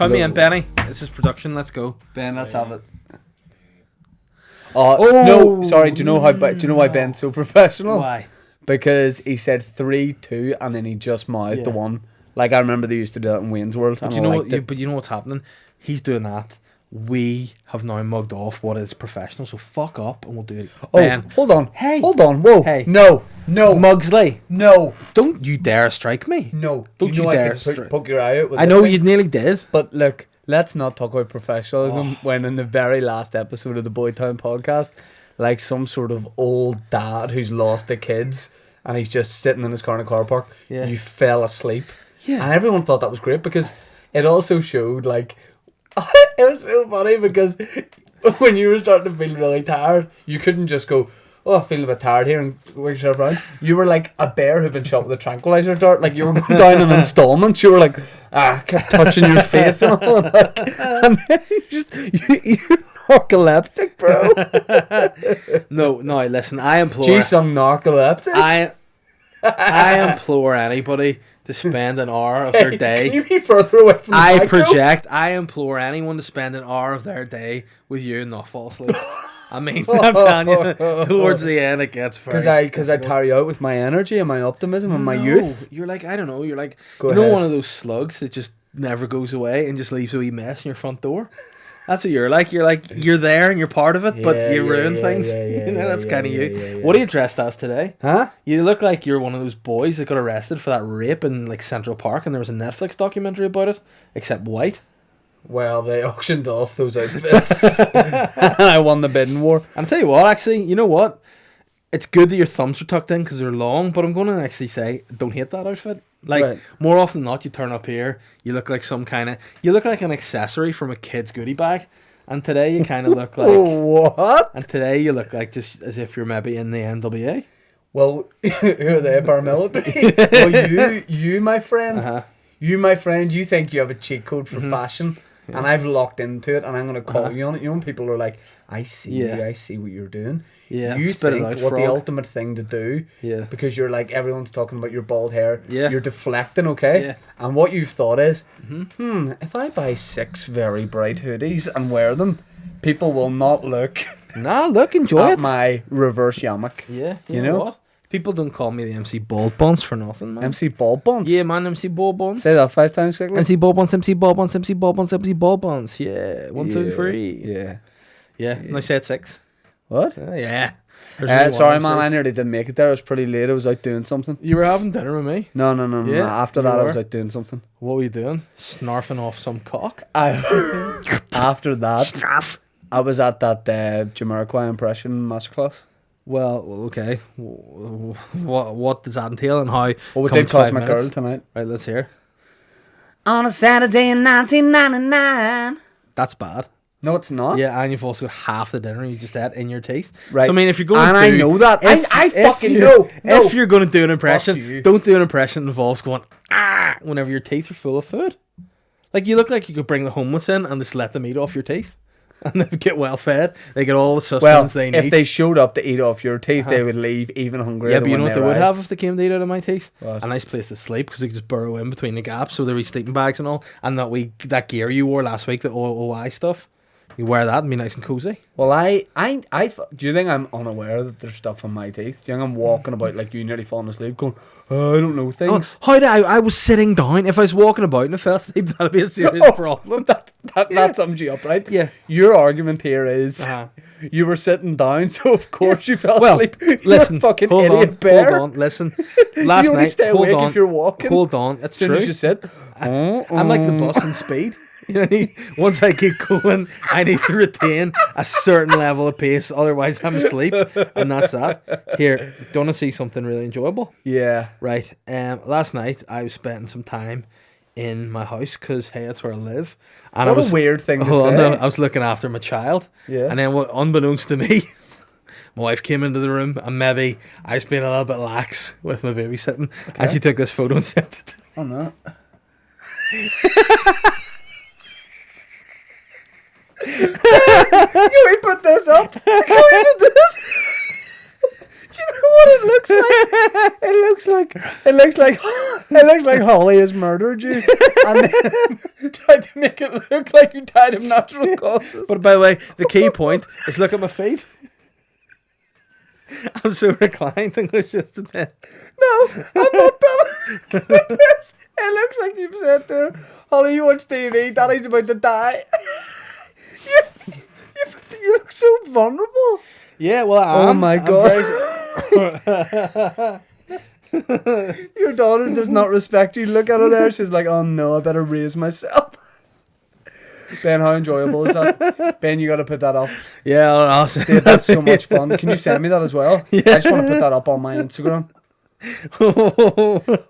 Come in, Benny. This is production. Let's go. Ben, let's have it. No, sorry. Do you know why Ben's so professional? Why? Because he said 3, 2, and then he just mouthed the one. Like I remember they used to do that in Wayne's World. But you know what's happening? He's doing that. We have now mugged off what is professional. So fuck up, and we'll do it. Ben. Hold on. Hey. Hold on. Whoa. Hey. No. Mugsley. No. Don't you dare strike me. No. Don't you dare poke your eye out with I know you nearly did. But look, let's not talk about professionalism when in the very last episode of the Boytown podcast, like some sort of old dad who's lost the kids and he's just sitting in his car in a car park, you fell asleep. Yeah. And everyone thought that was great because it also showed like it was so funny because when you were starting to feel really tired, you couldn't just go, I feel a bit tired here and wake yourself around. You were like a bear who'd been shot with a tranquilizer dart. Like you were going down in installments. You were like, kept touching your face and all. And then you're narcoleptic, bro. No, listen, I implore. G-sung narcoleptic. I implore anybody to spend an hour of their day. Can you be further away from the I implore anyone to spend an hour of their day with you and not fall asleep. I mean, I'm telling you, towards the end it gets very... Because I tire you out with my energy and my optimism and my youth. You're like, I don't know, you're like... Go ahead. One of those slugs that just never goes away and just leaves a wee mess in your front door? That's what you're like. You're there and you're part of it, but you ruin things. That's kind of you. What are you dressed as today? Huh? You look like you're one of those boys that got arrested for that rape in like Central Park, and there was a Netflix documentary about it, except white. Well, they auctioned off those outfits. And I won the bidding war. And I'll tell you what, actually, you know what? It's good that your thumbs are tucked in because they're long, but I'm going to actually say, don't hate that outfit. Like, more often than not, you turn up here, you look like you look like an accessory from a kid's goodie bag. And today you kind of look like... What? And today you look like just as if you're maybe in the NWA. Well, who are they, paramilitary? Well, you, my friend, you think you have a cheat code for fashion, and I've locked into it, and I'm going to call you on it. You know, when people are like, I see you, I see what you're doing. Yeah, you think what the ultimate thing to do, because you're like, everyone's talking about your bald hair, you're deflecting, okay? Yeah. And what you've thought is, if I buy 6 very bright hoodies and wear them, people will not look... enjoy at my reverse yarmulke. Yeah, you know what? People don't call me the MC Bald Buns for nothing, man. MC Bald Buns? Yeah, man, MC Bald Buns. Say that 5 times quickly. MC Bald Buns, MC Bald Buns, MC Bald Buns, MC Bald Buns. Yeah, 1, 2, 3. Yeah. Yeah, and I said 6. What? Yeah. Sorry, man, I nearly didn't make it there. I was pretty late. I was out doing something. You were having dinner with me? No. Yeah, after that, I was out doing something. What were you doing? Snarfing off some cock? After that, Snarf. I was at that Jamiroquai impression masterclass. Well, okay. What does that entail and how? Well, we did Cosmic Girl tonight. Right, let's hear. On a Saturday in 1999. That's bad. No, it's not. Yeah, and you've also got half the dinner you just ate in your teeth. Right. So, I mean, if you're going and to I know that. I fucking know. No. If you're going to do an impression, don't do an impression that involves going, whenever your teeth are full of food. Like, you look like you could bring the homeless in and just let them eat off your teeth. And they get well fed. They get all the sustenance they need. If they showed up to eat off your teeth, they would leave even hungrier. Yeah, but you know what they would have if they came to eat out of my teeth? What? A nice place to sleep because they could just burrow in between the gaps. So there be sleeping bags and all. And that gear you wore last week, the OI stuff, you wear that and be nice and cozy. Well, do you think I'm unaware that there's stuff on my teeth? Do you think I'm walking about like you nearly falling asleep going, I don't know things? How did I was sitting down. If I was walking about and I fell asleep, that'd be a serious problem. That sums you up, right? Yeah. Your argument here is you were sitting down, so of course you fell asleep. Listen, fucking idiot bear. Hold on, listen. Last you only night, stay awake if you're walking. Hold on, that's true. As soon as you sit. I'm like the bus in Speed. You know, once I keep going, I need to retain a certain level of pace, otherwise I'm asleep, and that's that. Here, do you want to see something really enjoyable? Yeah. Right. Last night I was spending some time in my house because hey, that's where I live. And what a weird thing to say. I was looking after my child. Yeah. And then, unbeknownst to me, my wife came into the room, and maybe I was being a little bit lax with my babysitting, and she took this photo and sent it. Oh no. Can we put this up? Can we put this? Do you know what it looks like? It looks like Holly has murdered you and then tried to make it look like you died of natural causes. But by the way, the key point is look at my feet. I'm so reclined and it's just a bit. No, I'm not done with this. It looks like you've said to her, Holly, you watch TV, Daddy's about to die. You look so vulnerable. Yeah, well, I am. Oh my God. Your daughter does not respect you. Look at her there. She's like, oh no, I better raise myself. Ben, how enjoyable is that? Ben, you got to put that up. Yeah, I'll send Dude, that's so much fun. Can you send me that as well? Yeah. I just want to put that up on my Instagram.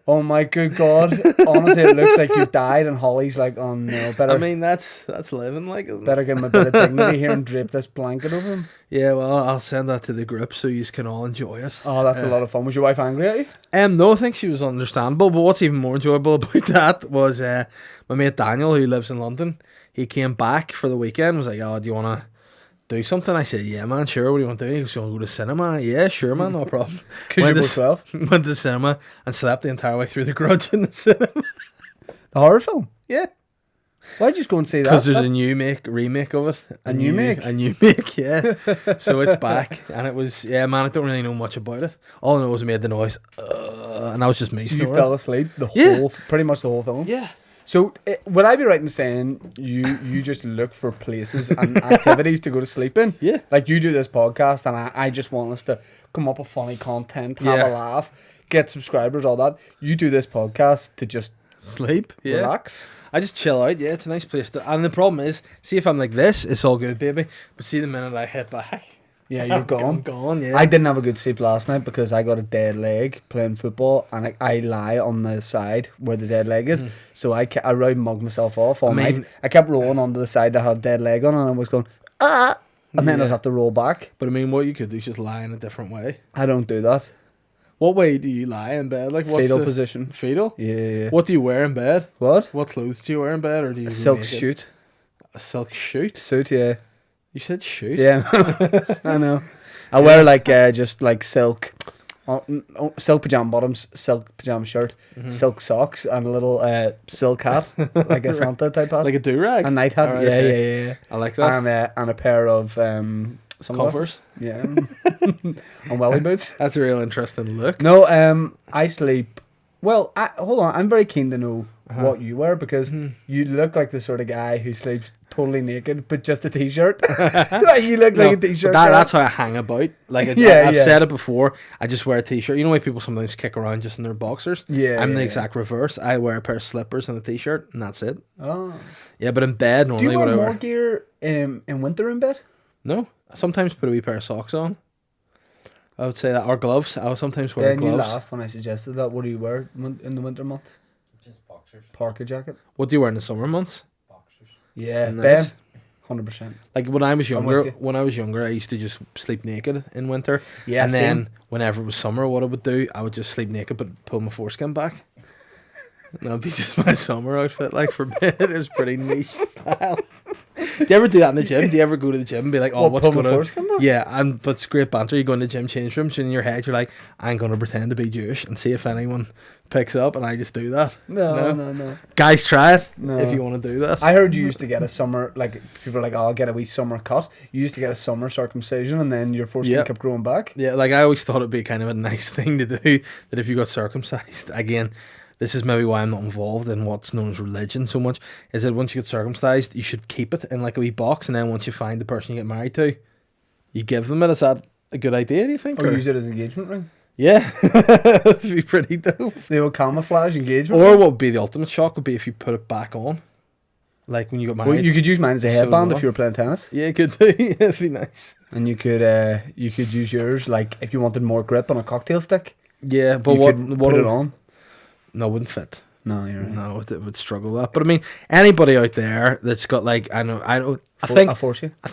Oh my good God. Honestly, it looks like you've died and Holly's like, oh no, better. I mean, that's living like, isn't better it? give him a bit of dignity here and drape this blanket over him. Yeah, well, I'll send that to the group so you can all enjoy it. Oh, that's a lot of fun. Was your wife angry at you? No, I think she was understandable, but what's even more enjoyable about that was my mate Daniel, who lives in London. He came back for the weekend, was like, oh, do you want to do something? I said, yeah, man, sure, what do you want to do? He goes, you want to go to the cinema? Yeah, sure, man, no problem. Because you're both 12? Went to the cinema and slept the entire way through The Grudge in the cinema. The horror film? Yeah. Why'd you just go and see that? Because there's a new remake of it. A new make, yeah. So it's back, and it was, yeah, man, I don't really know much about it. All I know is it made the noise, and I was just me So snoring. you fell asleep pretty much the whole film? Yeah. So, would I be right in saying you just look for places and activities to go to sleep in? Yeah. Like, you do this podcast, and I just want us to come up with funny content, have a laugh, get subscribers, all that. You do this podcast to just sleep, relax. I just chill out, yeah, it's a nice place to. And the problem is, see if I'm like this, it's all good, baby. But see the minute I hit back, yeah, you're gone. I'm gone, yeah. I didn't have a good sleep last night because I got a dead leg playing football, and I lie on the side where the dead leg is. So I really mugged myself off all night. I kept rolling onto the side that had a dead leg on, and I was going, and then I'd have to roll back. But I mean, what you could do is just lie in a different way. I don't do that. What way do you lie in bed? Like, what's Fetal position. Fetal? Yeah. What do you wear in bed? What? What clothes do you wear in bed, or do you A silk naked? suit. A silk suit? Suit, yeah. You said shoot? Yeah, I know. I wear like just like silk, silk pajama bottoms, silk pajama shirt, silk socks, and a little silk hat, like a Santa type hat, like a do-rag, a night hat. Right, yeah, okay. yeah. I like that. And a pair of Covers. Yeah, and welly boots. That's a real interesting look. No, I sleep. Well, hold on. I'm very keen to know what you wear because you look like the sort of guy who sleeps totally naked, but just a t-shirt. Like you look like a t-shirt. That's how I hang about. Like I've said it before. I just wear a t-shirt. You know why people sometimes kick around just in their boxers? Yeah. I'm the exact reverse. I wear a pair of slippers and a t-shirt, and that's it. Oh. Yeah, but in bed normally. Do you wear more gear in winter in bed? No. I sometimes put a wee pair of socks on. I would say that, or gloves. I would sometimes wear gloves. You laugh when I suggested that. What do you wear in the winter months? Just boxers. Parka jacket. What do you wear in the summer months? Boxers. Yeah, nice. Ben, 100%. Like when I was younger, I used to just sleep naked in winter. Yeah, and then whenever it was summer, what I would do, I would just sleep naked but pull my foreskin back. And that'd be just my summer outfit. Like for bed, it was pretty niche style. Do you ever do that in the gym? Do you ever go to the gym and be like, oh, what's going on? Yeah, but it's great banter. You go in the gym change rooms and in your head you're like, I'm going to pretend to be Jewish and see if anyone picks up, and I just do that. No. Guys, try it if you want to do that. I heard you used to get a summer, like people are like, oh, I'll get a wee summer cut. You used to get a summer circumcision and then your foreskin kept growing back. Yeah, like I always thought it'd be kind of a nice thing to do, that if you got circumcised, again, this is maybe why I'm not involved in what's known as religion so much, is that once you get circumcised, you should keep it in like a wee box, and then once you find the person you get married to, you give them it. Is that a good idea, do you think? Or use it as an engagement ring? Yeah, that'd be pretty dope. The old camouflage engagement Or ring? what would be the ultimate shock would be if you put it back on. Like when you got married. Well, you could use mine as a headband if you were playing tennis. Yeah, you could do. It'd be nice. And you could use yours, like if you wanted more grip on a cocktail stick. Yeah, but you what could put it on? No, it wouldn't fit. No, you're right. No, it would struggle with that. But I mean, anybody out there that's got like I think a foreskin. I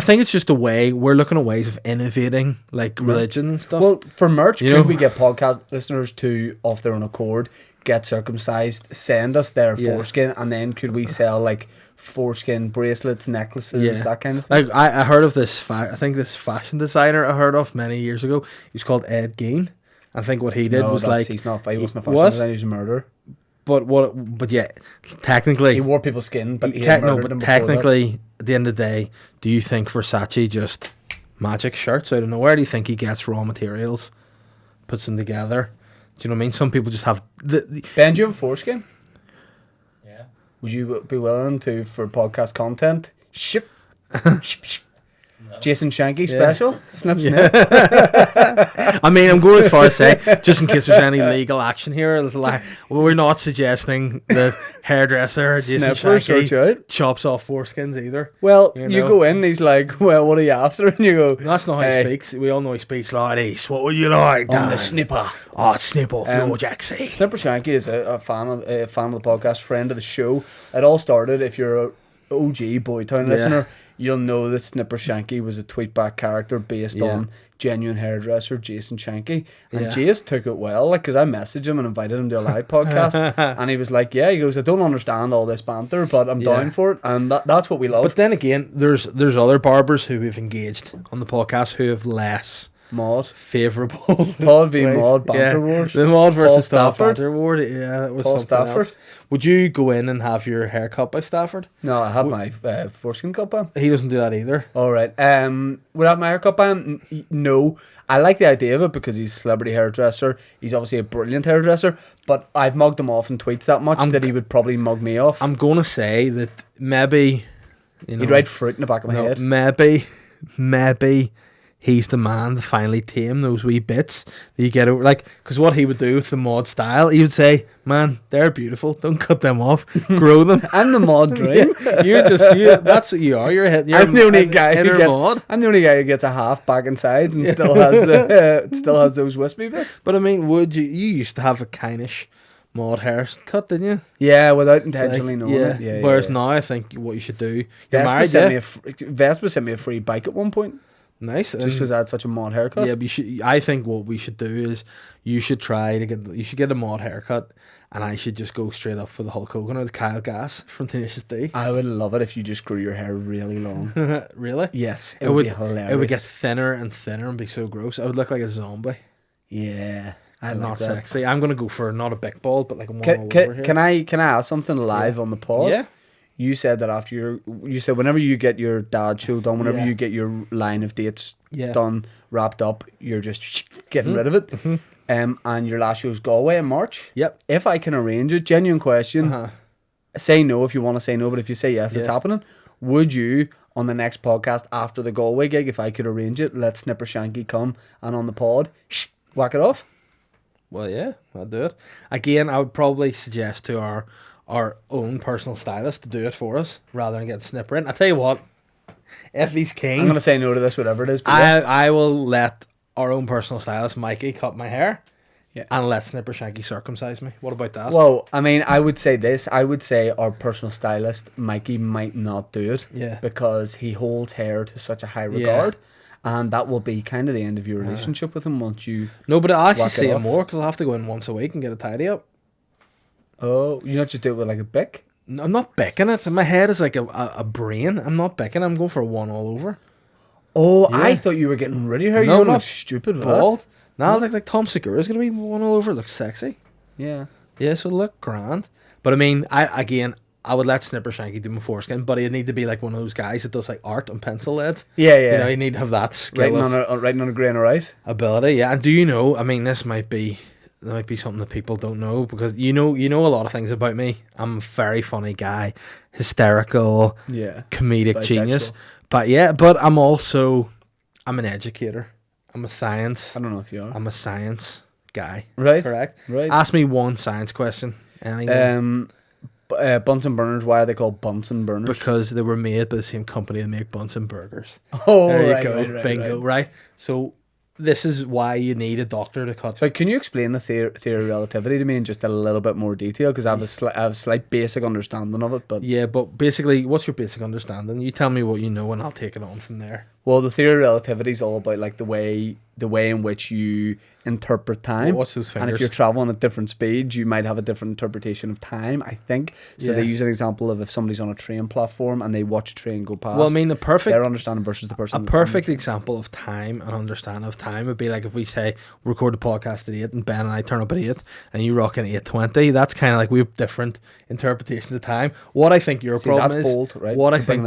think it's just a way we're looking at ways of innovating like religion and stuff. Well, for merch, You could know? we get podcast listeners to, off their own accord, get circumcised, send us their foreskin, and then could we sell like foreskin bracelets, necklaces, that kind of thing? Like I heard of this. I think this fashion designer I heard of many years ago. He's called Ed Gein. I think what he did was like he wasn't a fashion what? designer, he was a murderer. But yeah, technically He wore people's skin, but he had murdered them before technically, at the end of the day, do you think Versace just magic shirts out of nowhere? Do you think he gets raw materials, puts them together? Do you know what I mean? Some people just have Ben, do you have a foreskin? Yeah. Would you be willing to, for podcast content, ship? No. Jason Shanky special? Snip, snip. I mean, I'm going as far as say, just in case there's any legal action here, we're not suggesting the hairdresser Jason Snipper, search Shanky out. chops off foreskins either. Well, You you know? go in, he's like, well, what are you after? And you go, That's not how Hey. he speaks. We all know he speaks like this. What would you like, I'm Dan? the snipper. Oh, snip off your Um, Jacksy. Snipper Shanky is a fan of the podcast, friend of the show. It all started, if you're a OG Boytown listener, you'll know that Snipper Shanky was a tweetback character based on genuine hairdresser Jason Shanky. And Jace took it well, like, because I messaged him and invited him to a live podcast. And he was like, yeah, he goes, I don't understand all this banter, but I'm down for it. And that's what we love. But then again, there's other barbers who we've engaged on the podcast who have less Maud. favourable. Todd v. ways. Maud banter wars. The Maud versus Paul Todd Stafford. banter war. Yeah, that was Paul something Stafford. else. Would you go in and have your hair cut by Stafford? No, I have my foreskin cut by him. He doesn't do that either. All right. Would I have my hair cut by him? No. I like the idea of it because he's a celebrity hairdresser. He's obviously a brilliant hairdresser, but I've mugged him off in tweets that much that he would probably mug me off. I'm going to say that maybe, you know, He'd write fruit in the back of my head. maybe he's the man to finally tame those wee bits that you get over. Like, because what he would do with the Maud style, he would say, man, they're beautiful. Don't cut them off. Grow them. I'm the Maud dream. That's what you are. You're I'm the only guy who inner gets. Maud. I'm the only guy who gets a half back inside and still has those wispy bits. But I mean, would you used to have a kindish Maud haircut, didn't you? Yeah, without intentionally Like, knowing it. Yeah. Whereas yeah. now, I think what you should do. You're Vespa married, sent yeah? Vespa sent me a free bike at one point Nice. just because I had such a Maud haircut. Yeah, but you should. I think what we should do is you should get a Maud haircut, and I should just go straight up for the Hulk Hogan or the Kyle Gass from Tenacious D. I would love it if you just grew your hair really long. Really? Yes, it would be hilarious. It would get thinner and thinner and be so gross. I would look like a zombie. Yeah, I And like not that. sexy. I'm gonna go for not a big bald, but like a one Can, all over can, here. can I ask something live on the pod? Yeah. You said that after you said whenever you get your dad show done, whenever you get your line of dates done, wrapped up, you're just getting rid of it. And your last show's Galway in March. Yep. If I can arrange it, genuine question. Say no if you want to say no, but if you say yes, it's happening. Would you, on the next podcast after the Galway gig, if I could arrange it, let Snipper Shanky come and on the pod, whack it off? Well, yeah, I'll do it. Again, I would probably suggest to our own personal stylist to do it for us rather than get Snipper in. I tell you what, if he's keen, I'm gonna say no to this, whatever it is. But I will let our own personal stylist Mikey cut my hair. Yeah. And let Snipper Shanky circumcise me. What about that? Well, I mean, I would say this. I would say our personal stylist, Mikey, might not do it. Yeah. Because he holds hair to such a high regard. And that will be kind of the end of your relationship with him once you... No, but I actually whack it see it off. more because I'll have to go in once a week and get a tidy up. Oh, you not just do it with like a bic? No, I'm not becking it. My head is like a brain. I'm not becking. I'm going for a one all over. Oh, Yeah. I thought you were getting rid of your hair. No, You don't not look stupid with Bald. that. Now, like Tom Segura's going to be one all over. It looks sexy. Yeah. Yeah, so look grand. But I mean, I would let Snipper Shanky do my foreskin, but he'd need to be like one of those guys that does like art and pencil leads. Yeah, yeah. You know, you need to have that skill Writing on a grain of rice. ability. Yeah, and do you know? I mean, there might be something that people don't know because you know a lot of things about me. I'm a very funny guy, hysterical, Yeah. comedic Bisexual. genius. But I'm an educator. I'm a science. I don't know if you are. I'm a science guy. Right. Correct. Right. Ask me one science question. Anyone. Bunsen burners, why are they called Bunsen burners? Because they were made by the same company that make Bunsen burgers. Oh, There you right, go. right, right, Bingo, right. So this is why you need a doctor to cut. So can you explain the theory of relativity to me in just a little bit more detail? Because I have a slight basic understanding of it. But yeah, but basically, what's your basic understanding? You tell me what you know, and I'll take it on from there. Well, the theory of relativity is all about like the way in which you interpret time. What's those fingers? And if you're traveling at different speeds, you might have a different interpretation of time, I think. So they use an example of if somebody's on a train platform and they watch a train go past. Well, I mean, their understanding versus the person. A perfect example of time and understanding of time would be like if we say record the podcast at 8 and Ben and I turn up at 8 and you rock in 8:20. That's kind of like we have different interpretations of time. What I think your problem is, bold, right? what I think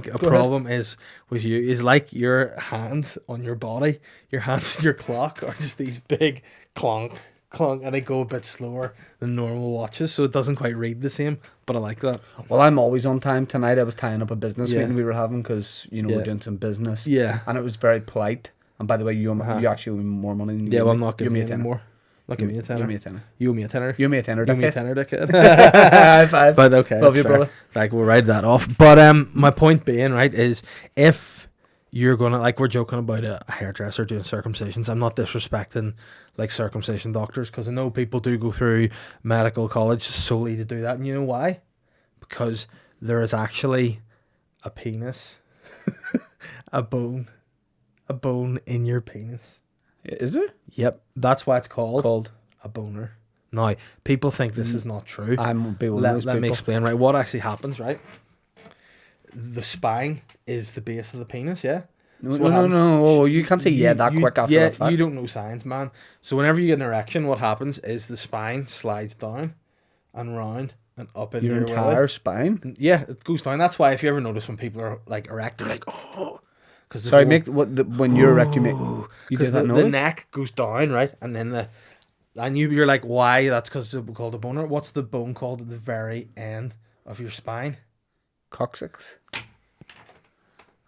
a go problem is with you is like your hands on your body, your hands on your clock are just these big clonk, and they go a bit slower than normal watches, so it doesn't quite read the same. But I like that. Well, I'm always on time. Tonight I was tying up a business meeting we were having because we're doing some business. Yeah, and it was very polite. And by the way, you actually owe me more money than you. Yeah, well, I'm not giving you any more. Not giving you a tenner. Give me a tenner. You owe me a tenner. You owe me a tenner. You owe me a tenner, dickhead. High five. But okay, love you, brother. Like we'll write that off. But my point being, right, is if you're gonna, like, we're joking about a hairdresser doing circumcisions. I'm not disrespecting like circumcision doctors, because I know people do go through medical college solely to do that, and you know why? Because there is actually a penis, a bone in your penis. Is it? Yep, that's why it's called a boner. Now, people think this is not true. Let me explain. Right, what actually happens? Right, the spine is the base of the penis. Yeah. No. Oh, you can't say that quick after the fact. You don't know science, man. So whenever you get an erection, what happens is the spine slides down and round and up in your entire spine. Yeah, it goes down. That's why if you ever notice when people are like erect, they're like, oh. Sorry, when you're erect, you do that noise? The neck goes down, right, and then you're like, why? That's because it's called a boner. What's the bone called at the very end of your spine? Coccyx.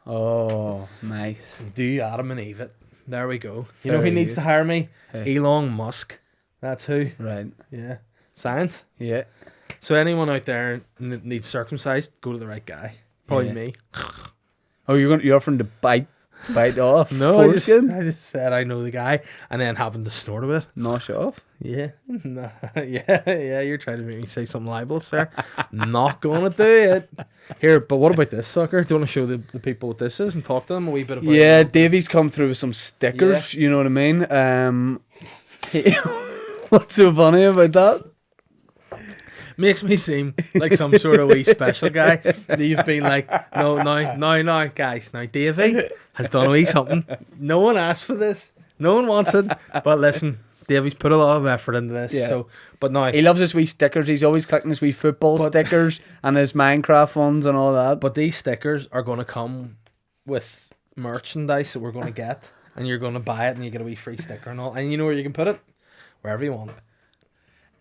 Oh, nice. Do Adam and Eve it. There we go. You know who needs to hire me? Hey. Elon Musk. That's who. Right. Yeah. Science. Yeah. So anyone out there needs circumcised, go to the right guy. Probably me. Oh, you're offering to bite off? No, I just said I know the guy, and then happened to snort a bit. Nosh off? Yeah. No. Yeah, you're trying to make me say something libelous, sir. Not gonna do it. Here, but what about this sucker? Do you want to show the people what this is and talk to them a wee bit about it? Yeah, Davey's come through with some stickers, you know what I mean? What's so funny about that? Makes me seem like some sort of wee special guy. You've been like, no, guys. Now, Davey has done a wee something. No one asked for this. No one wants it. But listen, Davey's put a lot of effort into this. Yeah. So, but now he loves his wee stickers. He's always collecting his wee football stickers and his Minecraft ones and all that. But these stickers are going to come with merchandise that we're going to get. And you're going to buy it and you get a wee free sticker and all. And you know where you can put it? Wherever you want it.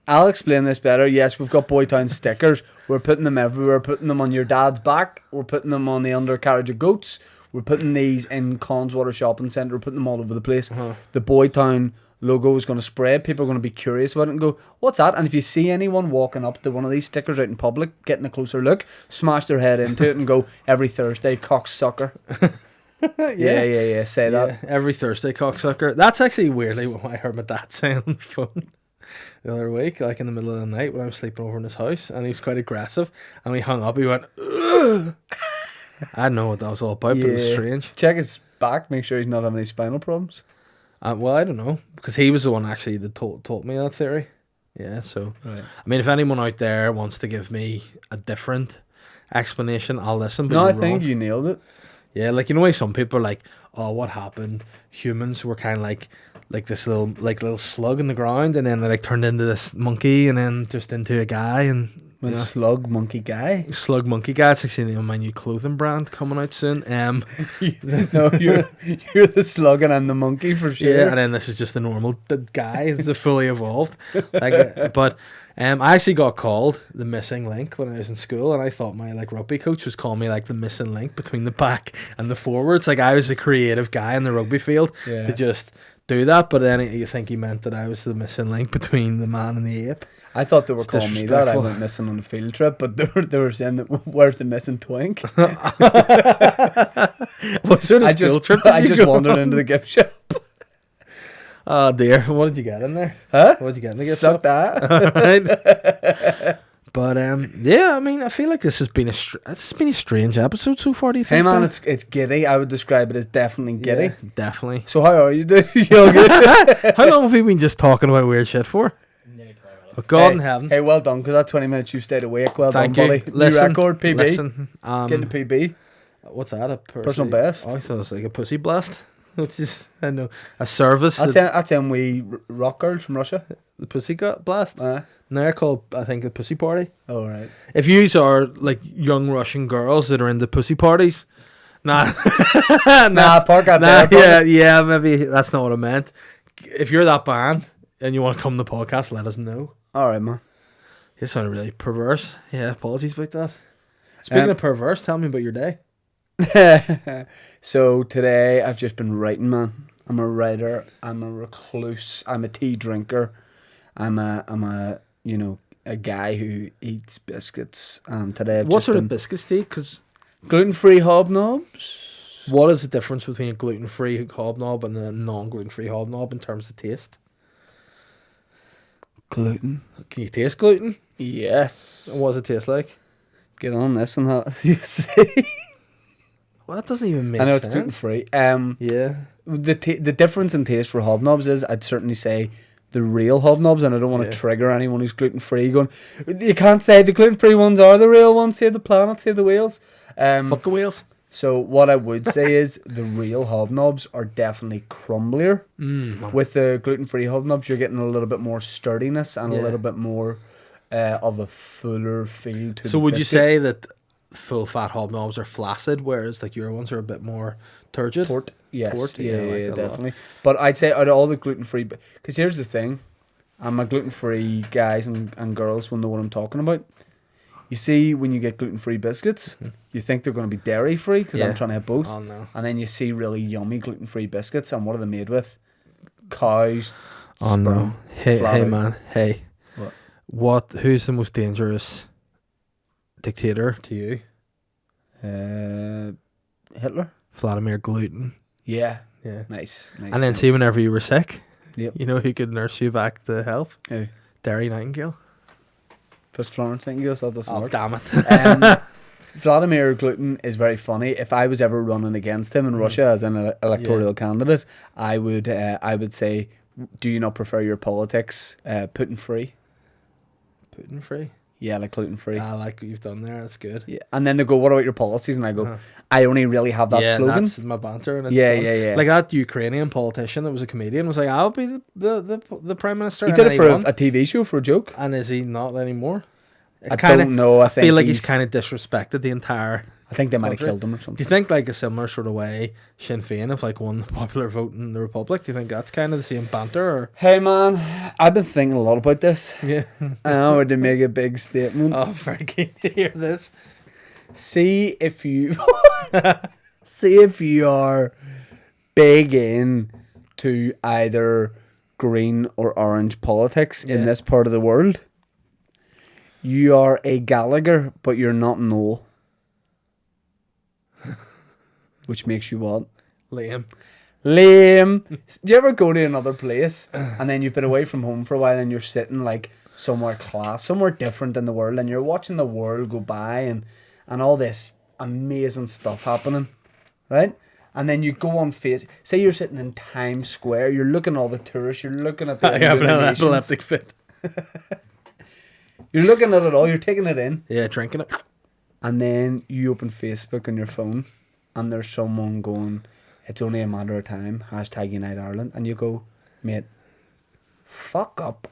I'll explain this better. Yes, we've got Boytown stickers. We're putting them everywhere. We're putting them on your dad's back. We're putting them on the undercarriage of goats. We're putting these in Conswater Shopping Centre. We're putting them all over the place. The Boytown logo is going to spread. People are going to be curious about it and go, what's that? And if you see anyone walking up to one of these stickers out in public, getting a closer look, smash their head into it and go, every Thursday, cocksucker. Yeah. Say that. Every Thursday, cocksucker. That's actually weirdly what I heard my dad saying on the phone the other week, like in the middle of the night when I was sleeping over in his house, and he was quite aggressive, and we hung up. He went, ugh. I don't know what that was all about, but it was strange. Check his back, make sure he's not having any spinal problems. Well, I don't know, because he was the one actually that taught me that theory. Yeah, so right. I mean, if anyone out there wants to give me a different explanation, I'll listen. But no, I think you nailed it. Yeah, like, you know why some people are like, oh, what happened? Humans were kind of like this little slug in the ground, and then they like turned into this monkey, and then just into a guy, and Slug Monkey Guy. Slug Monkey Guy. It's actually my new clothing brand coming out soon. No, you're the slug and I'm the monkey for sure. Yeah, and then this is just the normal guy, the fully evolved. But I actually got called the missing link when I was in school, and I thought my rugby coach was calling me like the missing link between the back and the forwards. Like I was the creative guy in the rugby field to just do that, but then you think he meant that I was the missing link between the man and the ape. I thought they were calling me that. I went missing on a field trip, but they were saying that where's the missing twink? What sort of field trip? I just wandered into the gift shop. Oh dear, what did you get in there? Huh? What did you get in the gift Suck shop? that. But yeah, I mean, I feel like this has been a strange episode so far. Do you think? Hey man, Ben? it's giddy. I would describe it as definitely giddy. Yeah, definitely. So how are you doing? You all good? How long have we been just talking about weird shit for? Nearly 20 minutes. Oh, God in heaven. Hey, well done, because that 20 minutes you stayed awake. Well Thank done, you. buddy. Listen, New record, PB. Listen, Getting a PB. what's that? A Personal best. Oh, I thought it was like a pussy blast, which is I know a service. That's them wee rock girls from Russia. The pussy got blast. And they're called, I think, the pussy party. Oh, right. If you are like young Russian girls that are into pussy parties, nah, Park out there. yeah, maybe that's not what I meant. If you're that band and you want to come to the podcast, let us know. All right, man. You sounded really perverse. Yeah, apologies about that. Speaking of perverse, tell me about your day. So today I've just been writing, man. I'm a writer. I'm a recluse. I'm a tea drinker. I'm a a guy who eats biscuits. And today I've What just sort been of biscuits do you eat? Because gluten-free hobnobs. what is the difference between a gluten-free hobnob and a non-gluten-free hobnob in terms of taste? Gluten. Can you taste gluten? Yes. What does it taste like? Get on this and that. You see. Well, that doesn't even make I know it's sense. gluten-free. Yeah. The difference in taste for hobnobs is I'd certainly say the real hobnobs, and I don't want to trigger anyone who's gluten-free going, you can't say the gluten-free ones are the real ones, save the planet, save the whales. Fuck the whales. So what I would say is the real hobnobs are definitely crumblier. With the gluten-free hobnobs, you're getting a little bit more sturdiness and a little bit more of a fuller feel to So the would you biscuit. say that full-fat hobnobs are flaccid, whereas like your ones are a bit more turgid? Port? Yes. Port? Yeah, Yeah, I like yeah, that a lot. definitely. But I'd say out of all the gluten-free... Because here's the thing. And my gluten-free guys and girls will know what I'm talking about. You see, when you get gluten-free biscuits, you think they're going to be dairy-free, because I'm trying to have both. Oh, no. And then you see really yummy gluten-free biscuits, and what are they made with? Cows, Oh, no. sperm, Hey, flat hey, out. man. Hey. What? Who's the most dangerous dictator to you? Hitler? Vladimir Gluten. Yeah. Yeah. Nice. And then see, whenever you were sick, Yep. you know who could nurse you back to health? Who? Derry Nightingale. Fist Florence Nightingale, so that doesn't Oh, work. damn it. Vladimir Gluten is very funny. If I was ever running against him in Russia as an electoral candidate, I would say, do you not prefer your politics Putin free? Putin free. Yeah, like gluten free. I like what you've done there. That's good. Yeah. And then they go, what about your policies? And I go, I only really have that yeah, slogan. that's my banter. And it's Yeah, done. yeah. Like that Ukrainian politician that was a comedian was like, I'll be the prime minister. He and did it then for won. a TV show for a joke. And is he not anymore? I don't know. I feel like he's he's kind of disrespected the entire. I think they might have country. killed him or Do something. you think like a similar sort of way Sinn Féin have like won the popular vote in the Republic? Do you think that's kind of the same banter? Or? Hey man, I've been thinking a lot about this. Yeah. I wanted to make a big statement. Oh, very keen to hear this. See if you are big in to either green or orange politics in this part of the world. You are a Gallagher, but you're not Noel. Which makes you what? Liam. Lame. Do you ever go to another place and then you've been away from home for a while and you're sitting like somewhere class, somewhere different in the world, and you're watching the world go by and all this amazing stuff happening, right? And then you go on say you're sitting in Times Square, you're looking at all the tourists, you're looking at the I have an illuminations. epileptic fit. You're looking at it all, you're taking it in, Yeah, drinking it. and then you open Facebook on your phone and there's someone going, it's only a matter of time, #Unite Ireland, and you go, mate, fuck up.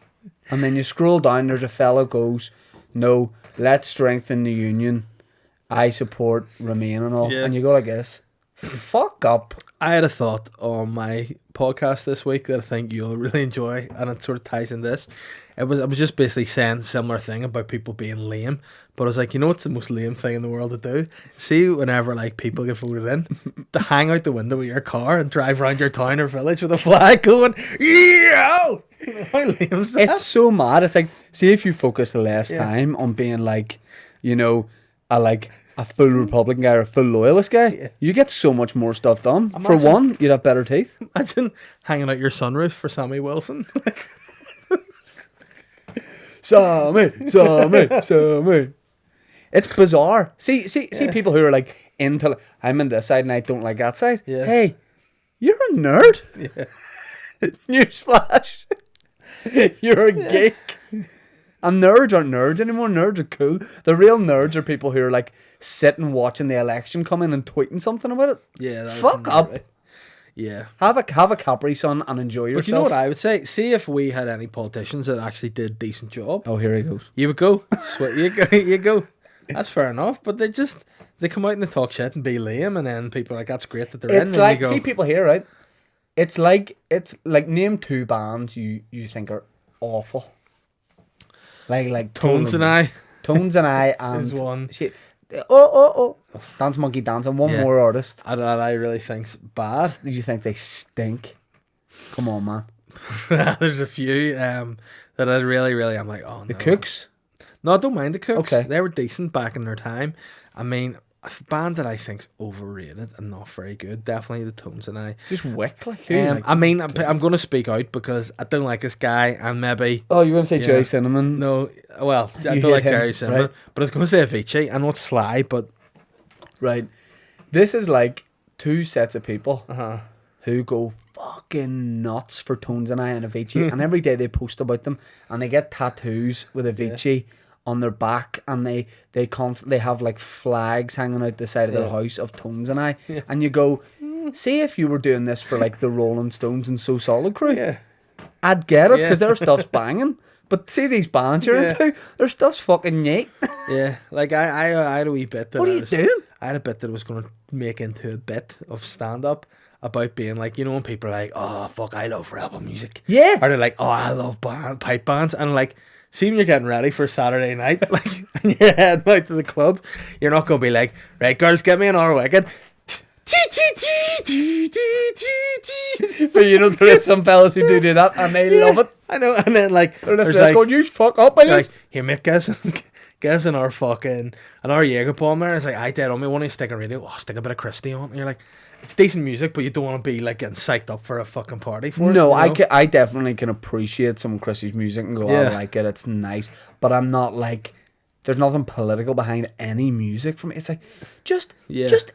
And then you scroll down, there's a fella goes, no, let's strengthen the union, I support Remain and all. Yeah. And you go like this, fuck up. I had a thought on my podcast this week that I think you'll really enjoy, and it sort of ties in this. I was just basically saying a similar thing about people being lame, but I was like, you know what's the most lame thing in the world to do? See, whenever like people get voted in, to hang out the window of your car and drive around your town or village with a flag going, yeah! How lame is that? It's so mad. It's like, see if you focus less time on being like, you know, a like a full Republican guy or a full loyalist guy, Yeah. you get so much more stuff done. For Imagine- one, you'd have better teeth. Imagine hanging out your sunroof for Sammy Wilson. Sammy. It's bizarre. See people who are like into, I'm in this side and I don't like that side. Yeah. Hey, you're a nerd. Yeah. Newsflash. You're a geek. And nerds aren't nerds anymore. Nerds are cool. The real nerds are people who are like sitting watching the election come in and tweeting something about it. Yeah. that was Fuck up. gnarly. Yeah. Have a Capri Sun and enjoy yourself. But you know what I would say? See if we had any politicians that actually did a decent job. Oh, here he goes. You would go. You go. That's fair enough. But they come out and they talk shit and be lame, and then people are like, that's great that they're in. It's And like, you go, see people here, right? It's like name two bands you think are awful. Like Tones and I Tones and I and is one. shit. Oh. Dance Monkey Dance and one Yeah. more artist. That I really think's bad. You think they stink? Come on, man. There's a few that I really I'm like, oh no. The Cooks. No, I don't mind the Cooks. Okay. They were decent back in their time. I mean, a band that I think's overrated and not very good. Definitely the Tones and I. Just wick like who? Like? I mean, I'm going to speak out because I don't like this guy, and maybe Oh, you want to say Yeah. Jerry Cinnamon? no. Well, I You don't like hate him, Jerry Cinnamon, right? but I was going to say Avicii. I know it's Sly, but Right. This is like two sets of people uh-huh. who go fucking nuts for Tones and I and Avicii, and every day they post about them, and they get tattoos with Avicii on their back, and they constantly have like flags hanging out the side of their house of Tones and I, and you go, see if you were doing this for like the Rolling Stones and So Solid Crew, Yeah. I'd get it Yeah. because their stuff's banging. But see these bands you're Yeah. into, their stuff's fucking neat. Yeah, like I had a wee bit that What are I you was, doing? I had a bit that I was going to make into a bit of stand up about being like, you know, when people are like, oh fuck, I love rap music. Yeah. Or they're like, oh, I love pipe bands, and like, see when you're getting ready for Saturday night, like, and you're heading out to the club, you're not going to be like, right, girls, get me an hour wicked. But you know, there is some fellas who do that and they love it. I know, and then like, They're there's listening, like, going, you fuck up, like, please. here, mate, guess in our fucking, an our Jaeger bomb there. It's like, I did on me, want to stick a radio, oh, stick a bit of Christie on. And you're like, it's decent music, but you don't want to be like getting psyched up for a fucking party for it. No, you know? I definitely can appreciate some Chrissy's music and go, Yeah. I like it, it's nice. But I'm not like, there's nothing political behind any music from it. It's like, just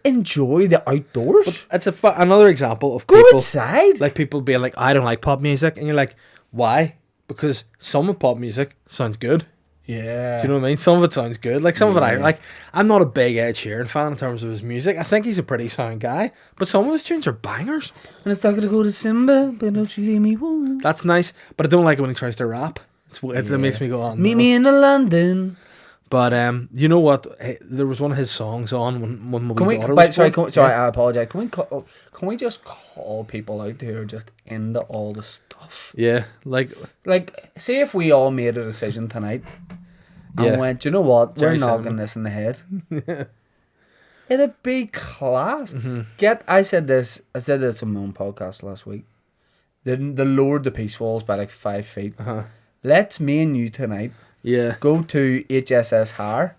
enjoy the outdoors. It's another example of Go people, outside. like people being like, I don't like pop music, and you're like, why? Because some of pop music sounds good. Yeah. Do you know what I mean? Some of it sounds good. Like some of it, I like. I'm not a big Ed Sheeran fan in terms of his music. I think he's a pretty sound guy, but some of his tunes are bangers. And it's not going to go to Simba, but don't you leave me one. That's nice, but I don't like it when he tries to rap. It makes me go on. Meet me in London. But you know what? There was one of his songs on when my Can we? daughter was Sorry, born. sorry. I apologize. Can we just call people out who are just into all the stuff? Yeah, like See if we all made a decision tonight and Yeah. went, you know what? Jerry We're knocking Cinnamon. this in the head. It'd be class. Mm-hmm. I said this on my own podcast last week. They lowered the peace walls by like 5 feet. Uh-huh. Let's me and you tonight yeah, go to HSS Har,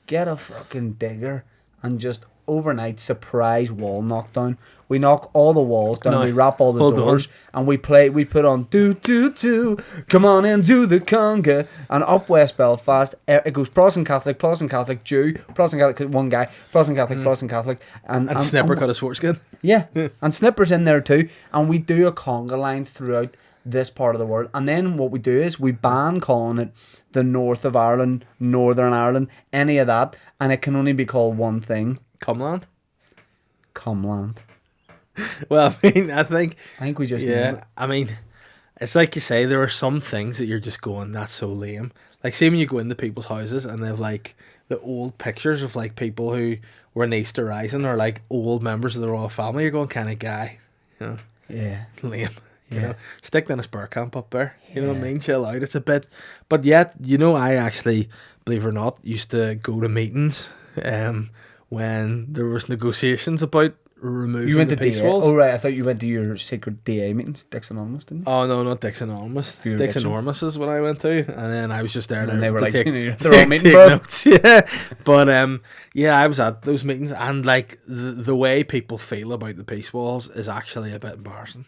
get a fucking digger, and just overnight surprise wall knockdown. We knock all the walls down, No, we wrap all the hold doors, and we put on do do do, come on and do the conga, and up West Belfast it goes Protestant Catholic, Jew, Protestant Catholic one guy, Protestant Catholic, Protestant Catholic, and Snipper and, cut his foreskin. yeah, and Snipper's in there too, and we do a conga line throughout this part of the world, and then what we do is we ban calling it the north of Ireland, Northern Ireland, any of that, and it can only be called one thing: Cumland. Cumland. Well, I mean, I think We just named yeah. it. I mean, it's like you say, there are some things that you're just going, that's so lame. Like, see when you go into people's houses and they have like the old pictures of like people who were in Easter Rising or like old members of the royal family. You're going, kind of guy, you know, Yeah. lame. You Yeah. know, stick in a spur camp up there. You know what I Yeah. mean? Chill out. It's a bit, but yet, you know, I actually, believe it or not, used to go to meetings when there was negotiations about removing You went the to peace DA. walls. Oh right, I thought you went to your secret DA meetings, Dix Anonymous, didn't you? Oh no, not Dix Anonymous. For your Dix addiction. Enormous is what I went to, and then I was just there And they were to like, take, they're all meeting, take bro. notes. Yeah, but yeah, I was at those meetings, and like the way people feel about the peace walls is actually a bit embarrassing.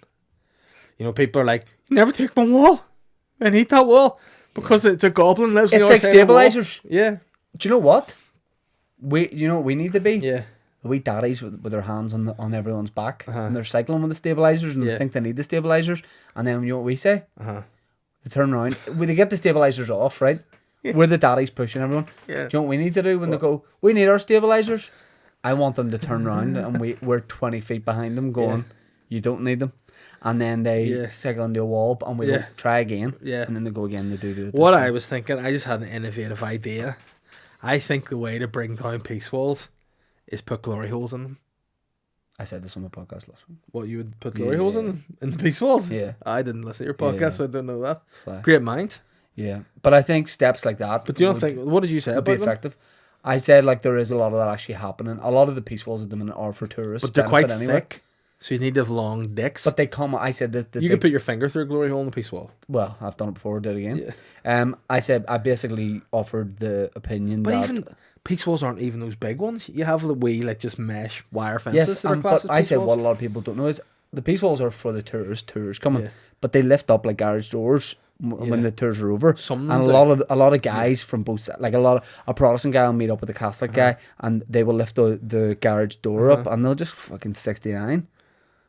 You know, people are like, "You never take my wall, and eat that wall because it's a goblin lives." on It's the like other side of the wall." stabilizers. Yeah, Do you know what? You know what we need to be? yeah, The wee daddies with their hands on everyone's back, Uh-huh. and they're cycling with the stabilizers, and Yeah. they think they need the stabilizers, and then you know what we say? uh-huh. They turn around. When they get the stabilizers off, right? We're the daddies pushing everyone. Yeah. Do you know what we need to do when they go, we need our stabilizers? I want them to turn around and we're 20 feet behind them going, you don't need them. And then they Yeah. cycle into a wall and we go, Yeah. try again. Yeah. And then they go again, they do it. What this I time. was thinking, I just had an innovative idea. I think the way to bring down peace walls is put glory holes in them. I said this on my podcast last week. What, you would put glory holes in them? In the peace walls? Yeah. I didn't listen to your podcast, Yeah. so I don't know that. So, Great mind. yeah. But I think steps like that But do you not would- think, what did you say would be about them? effective. I said like there is a lot of that actually happening. A lot of the peace walls at the minute are for tourists. But they're quite benefit anyway. thick, so you need to have long dicks. But they come. I said that you could put your finger through a glory hole in the peace wall. Well, I've done it before. Do it again. Yeah. I said I basically offered the opinion But that even peace walls aren't even those big ones. You have the wee, like, just mesh wire fences yes, that are classed but as I peace said walls. what a lot of people don't know is the peace walls are for the tours coming, Yeah. but they lift up like garage doors when Yeah. the tours are over. Some And do. a lot of guys from both sides, like a Protestant guy will meet up with a Catholic guy, and they will lift the garage door up, and they'll just fucking 69.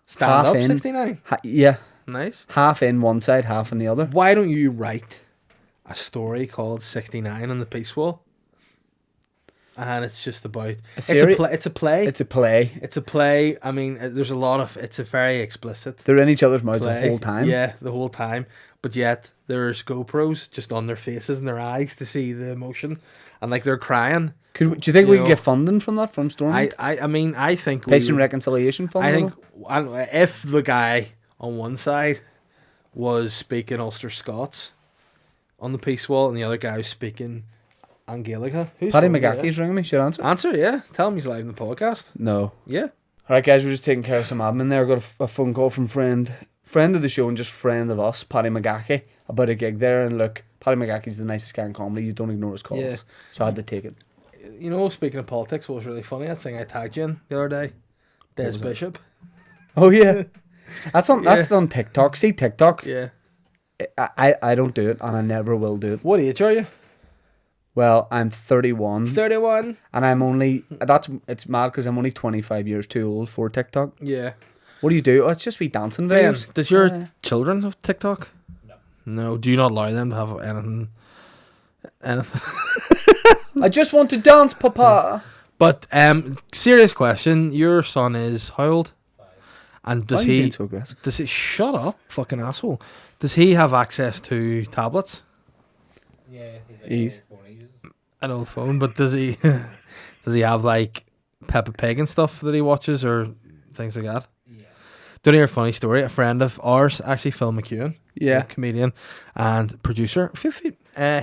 Stand half up in. 69. Yeah, Nice. half in one side, half in the other. Why don't you write a story called 69 on the peace wall? And it's just about it's a seri- play. It's a play. It's a play. It's a play. I mean, there's a lot of. It's a very explicit They're in each other's mouths play. the whole time. Yeah, the whole time. But yet there's GoPros just on their faces and their eyes to see the emotion, and like they're crying. Do you think You we know, could get funding from that from Storm? I mean, I think Peace and would- reconciliation fund. I think if the guy on one side was speaking Ulster Scots on the peace wall, and the other guy was speaking Angelica. Who's Paddy from there? McGackey's ringing me. Should I answer? Answer, yeah. Tell him he's live in the podcast. No. Yeah. All right, guys, we're just taking care of some admin there. Got a phone call from friend of the show and just friend of us, Paddy McGackey, about a gig there. And look, Paddy McGackey's the nicest guy in comedy. You don't ignore his calls. Yeah. So I had to take it. You know, speaking of politics, what was really funny, I think I tagged you in the other day. Des was that? Bishop. Oh yeah, that's on TikTok. See TikTok. Yeah. I don't do it, and I never will do it. What age are you? Well, I'm 31, 31. and it's mad because I'm only 25 years too old for TikTok. Yeah. What do you do? Oh, it's just we dancing Ben, videos. does your Uh, children have TikTok? No. No. Do you not allow them to have anything? Anything? I just want to dance, Papa. But serious question. Your son is how old? 5. And Why does are you he? being so aggressive? Does he? Shut up, fucking asshole. Does he have access to tablets? Yeah, he's like He's- old phone he uses. An old phone, but does he? Does he have like Peppa Pig and stuff that he watches or things like that? Yeah. Don't hear a funny story. A friend of ours, actually Phil McEwen, Yeah. comedian and producer. I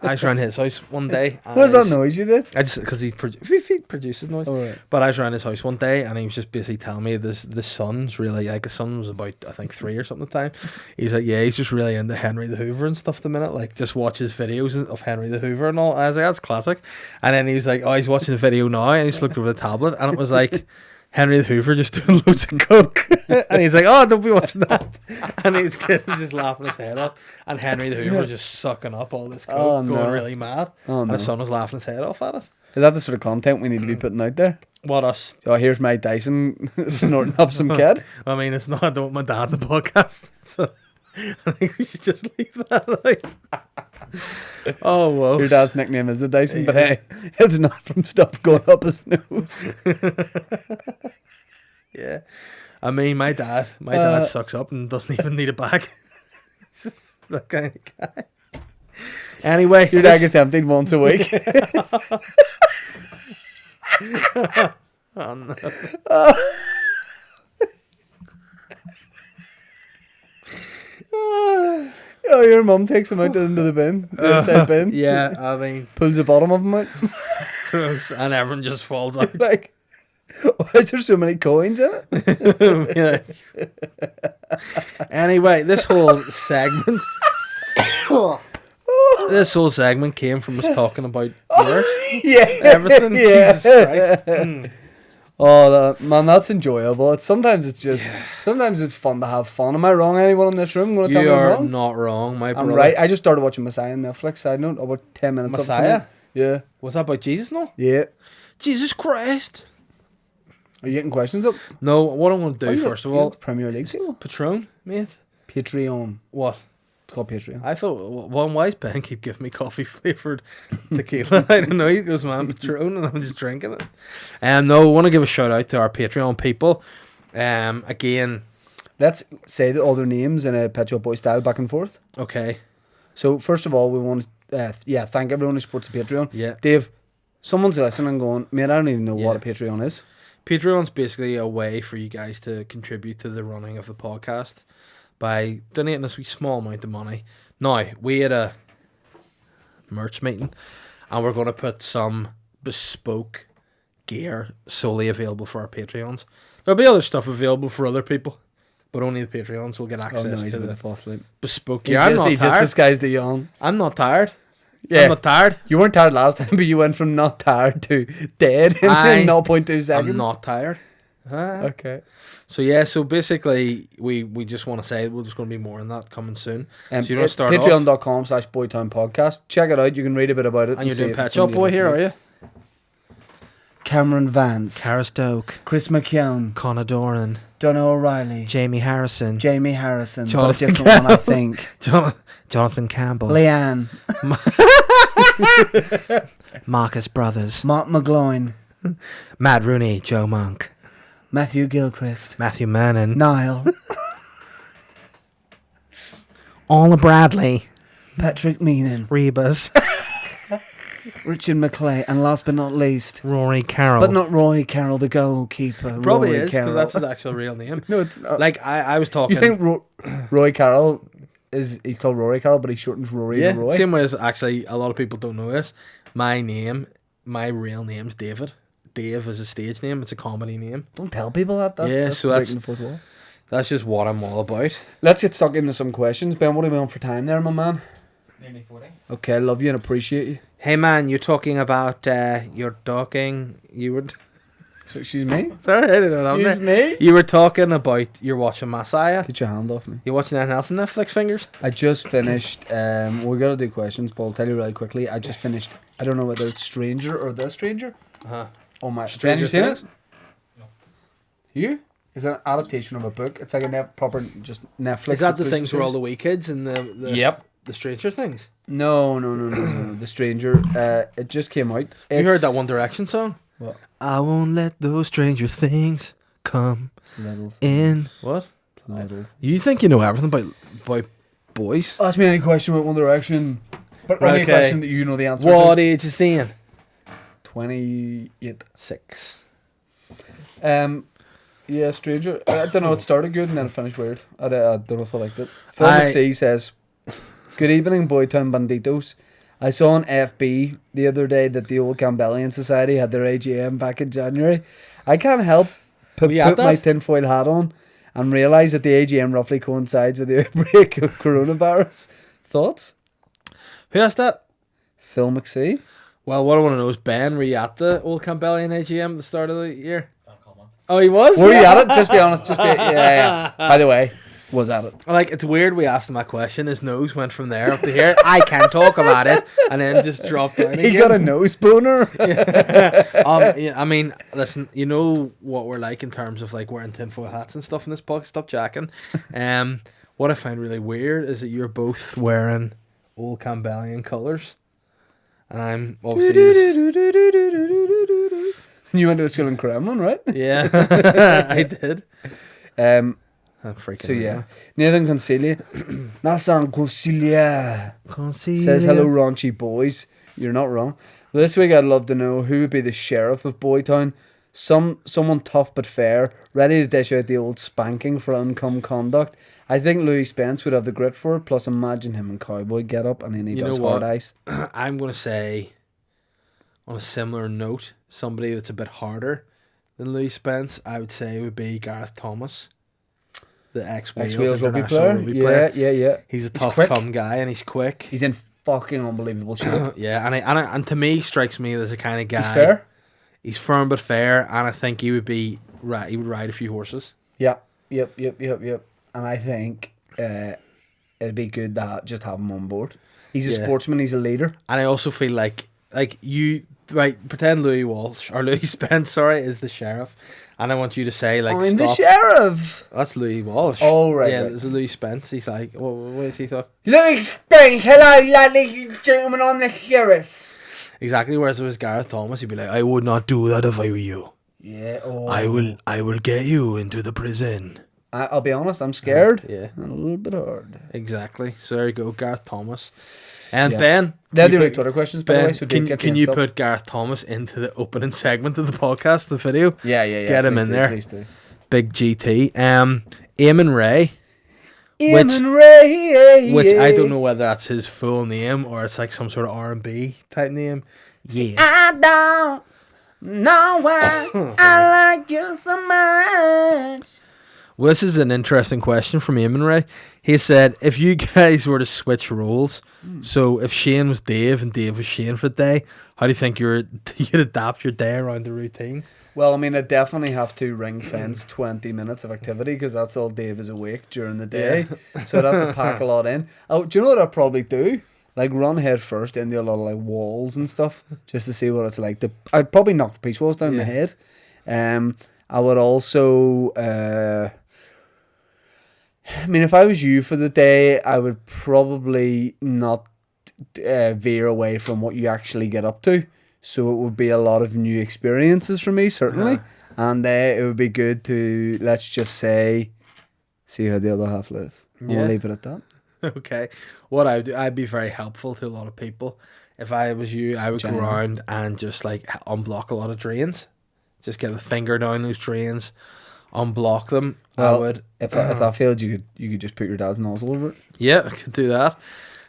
was around his house one day. and What's that he's- noise you did? I just because he produces noise. Oh, right. But I was around his house one day and he was just basically telling me the son's really like, his son was about I think 3 or something at the time. He's like, yeah, he's just really into Henry the Hoover and stuff at the minute, like just watches videos of Henry the Hoover and all. And I was like, that's classic. And then he was like, oh, he's watching the video now, and he just looked over the tablet and it was like Henry the Hoover just doing loads of coke. And he's like, oh, don't be watching that. And his kid is just laughing his head off, and Henry the Hoover was just sucking up all this coke, Oh, going no. really mad. Oh, And no. his son was laughing his head off at it. Is that the sort of content we need to be putting out there? What us? Oh, here's my Dyson snorting up some kid. I mean, it's not, I don't want my dad in the podcast, so I think we should just leave that out. Oh, whoa. Your dad's nickname is the Dyson, but Yeah. hey, it's not from stuff going up his nose. Yeah. I mean, my dad sucks up and doesn't even need a bag. Just that kind of guy. Anyway, Your dad gets emptied once a week. Oh, no. Oh, your mum takes him out into the bin, the inside bin. Yeah, I mean, Pulls the bottom of him out. gross, and everyone just falls out. Like, Why is there so many coins in it? Yeah. Anyway, this whole segment. This whole segment came from us talking about work. Yeah. Everything. Yeah. Jesus Christ. Mm. Oh, man, that's enjoyable. Sometimes it's fun to have fun. Am I wrong? Anyone in this room going to tell me You I'm are wrong? not wrong, my I'm brother. right. I just started watching Messiah on Netflix. Side note, about 10 minutes. Messiah? Yeah. Was that about Jesus? No. Yeah. Jesus Christ. Are you getting questions up? No. What I'm going to do first of all, Premier League sequel. Patron, mate. Patreon. What? It's called Patreon. I thought, well, why is Ben keep giving me coffee flavoured tequila? I don't know. He goes, man, Patron, and I'm just drinking it. No, I want to give a shout out to our Patreon people. Again, Let's say all their names in a Pet Shop Boy style, back and forth. okay. So first of all, we want to thank everyone who supports the Patreon. Yeah. Dave, someone's listening and going, man, I don't even know what a Patreon is. Patreon's basically a way for you guys to contribute to the running of the podcast by donating us a small amount of money. Now, we had a merch meeting and we're going to put some bespoke gear solely available for our Patreons. There'll be other stuff available for other people, but only the Patreons will get access to the fall asleep. bespoke gear. I'm not He just tired. disguised the yawn. I'm not tired. Yeah. I'm not tired. You weren't tired last time, but you went from not tired to dead in 0.2 seconds. I'm not tired. Okay. So yeah, so basically we just want to say there's going to be more on that coming soon. So you don't start off, Patreon.com/BoytownPodcast. Check it out. You can read a bit about it. and you're doing Pet Shop Boy here, are you? Cameron Vance, Cara Stoke, Chris McKeown, Conor Doran, Donna O'Reilly, Jamie Harrison, Jamie Harrison, Jonathan but a different one, I think. Jonathan Campbell, Leanne, Marcus Brothers, Mark McGloin, Matt Rooney, Joe Monk, Matthew Gilchrist, Matthew Manning, Niall, Ola Bradley, Patrick Meenan, Rebus, Richard McClay, and last but not least, Rory Carroll. but not Roy Carroll, the goalkeeper. Probably Rory is, Carroll. because that's his actual real name. No, it's not. Like, I was talking... You think Roy Carroll he's called Rory Carroll, but he shortens Rory to Roy? Same way as actually a lot of people don't know this. My real name's David. Dave is a stage name. It's a comedy name. Don't tell people that. That's breaking the fourth wall. That's just what I'm all about. Let's get stuck into some questions. Ben, what are we on for time there, my man? Nearly 40. Okay, I love you and appreciate you. Hey man, you're talking about you're talking. You were So, excuse me? sorry, I didn't know Excuse me? You were talking about you're watching Messiah. Get your hand off me. You watching anything else on Netflix, fingers? I just finished, we got to do questions, but I'll tell you really quickly. I just finished, I don't know whether it's Stranger or The Stranger. Uh-huh. Oh my, Stranger Ben, you seen Things? it? No. You? It's an adaptation of a book. It's like a proper, just Netflix. Is that the exclusive things where all series. the wee kids and the Yep. the Stranger Things? No. The Stranger. It just came out. You heard that One Direction song? What? I won't let those stranger things come It's a little in. What? little. You think you know everything about boys? Ask me any question about One Direction, but Right, only okay. a question that you know the answer What to. age is he in? 28. 6. Yeah, Stranger. I don't know. It started good and then it finished weird. I don't know if I liked it. Phil I- McSee says, "Good evening, Boytown Banditos. I saw on FB the other day that the Old Campbellian Society had their AGM back in January. I can't help but Were you at put my that? tinfoil hat on and realise that the AGM roughly coincides with the outbreak of coronavirus. Thoughts?" Who asked that? Phil McSee. Well, what I want to know is, Ben, were you at the Old Campbellian AGM at the start of the year? Don't come on. Oh, he was? Were you at it? Just be honest. Yeah. By the way, was at it. Like, it's weird we asked him that question. His nose went from there up to here. I can't talk about it. And then just dropped down He again. got a nose boner. Yeah, I mean, listen, you know what we're like in terms of like wearing tinfoil hats and stuff in this box. Stop jacking. What I find really weird is that you're both wearing Old Campbellian colours. And I'm obviously You went to school in Kremlin, right? yeah, I did. I'm freaking So yeah, Nathan Concilia, Nathan Concilia Concilia says hello, raunchy boys. You're not wrong. This week I'd love to know who would be the sheriff of Boytown. Someone tough but fair, ready to dish out the old spanking for uncome conduct. I think Louis Spence would have the grit for it. Plus, imagine him in cowboy get up and then he You does know hard what? ice. I'm going to say, on a similar note, somebody that's a bit harder than Louis Spence, I would say it would be Gareth Thomas, the Ex-Wales rugby international player. Yeah. He's a He's tough quick. come guy and he's quick. He's in fucking unbelievable shape. Yeah, and to me strikes me as a kind of guy. He's fair. He's firm but fair, and I think he would be right. He would ride a few horses. Yeah. Yep. And I think it'd be good to just have him on board. He's a sportsman. He's a leader. And I also feel like you pretend Louis Spence, sorry, is the sheriff, and I want you to say like, I'm stop. the sheriff. That's Louis Walsh. Oh right. Yeah, right. there's a Louis Spence. He's like, what is he talking? Louis Spence, hello, ladies and gentlemen, I'm the sheriff. Exactly. Whereas if it was Gareth Thomas, he'd be like, I would not do that if I were you. Yeah. Oh. I will get you into the prison. I'll be honest, I'm scared. Yeah. And a little bit hard. Exactly. So there you go, Gareth Thomas. And Yeah. Ben, They're the only Twitter questions, by the way. So can you put Gareth Thomas into the opening segment of the podcast, the video? Yeah. Get him Please in do, there. Please do. Big GT. Eamon Ray, Eamon Ray, which I don't know whether that's his full name or it's like some sort of R&B type name. Yeah. I don't know why I like you so much. Well, this is an interesting question from Eamon Ray. He said, if you guys were to switch roles, so if Shane was Dave and Dave was Shane for the day, how do you think you'd adapt your day around the routine? Well, I mean, I definitely have to ring fence 20 minutes of activity because that's all Dave is awake during the day. So I'd have to pack a lot in. Oh, do you know what I'd probably do? Like run head first into a lot of like walls and stuff just to see what it's like. I'd probably knock the peach walls down my head. I would also... I mean, if I was you for the day, I would probably not veer away from what you actually get up to. So it would be a lot of new experiences for me, certainly. And it would be good to, let's just say, see how the other half live. We'll leave it at that. Okay. What I would do, I'd be very helpful to a lot of people. If I was you, I would go around and just like unblock a lot of drains. Just get a finger down those drains, unblock them. Well, I would. If that failed, you could just put your dad's nozzle over it. Yeah, I could do that.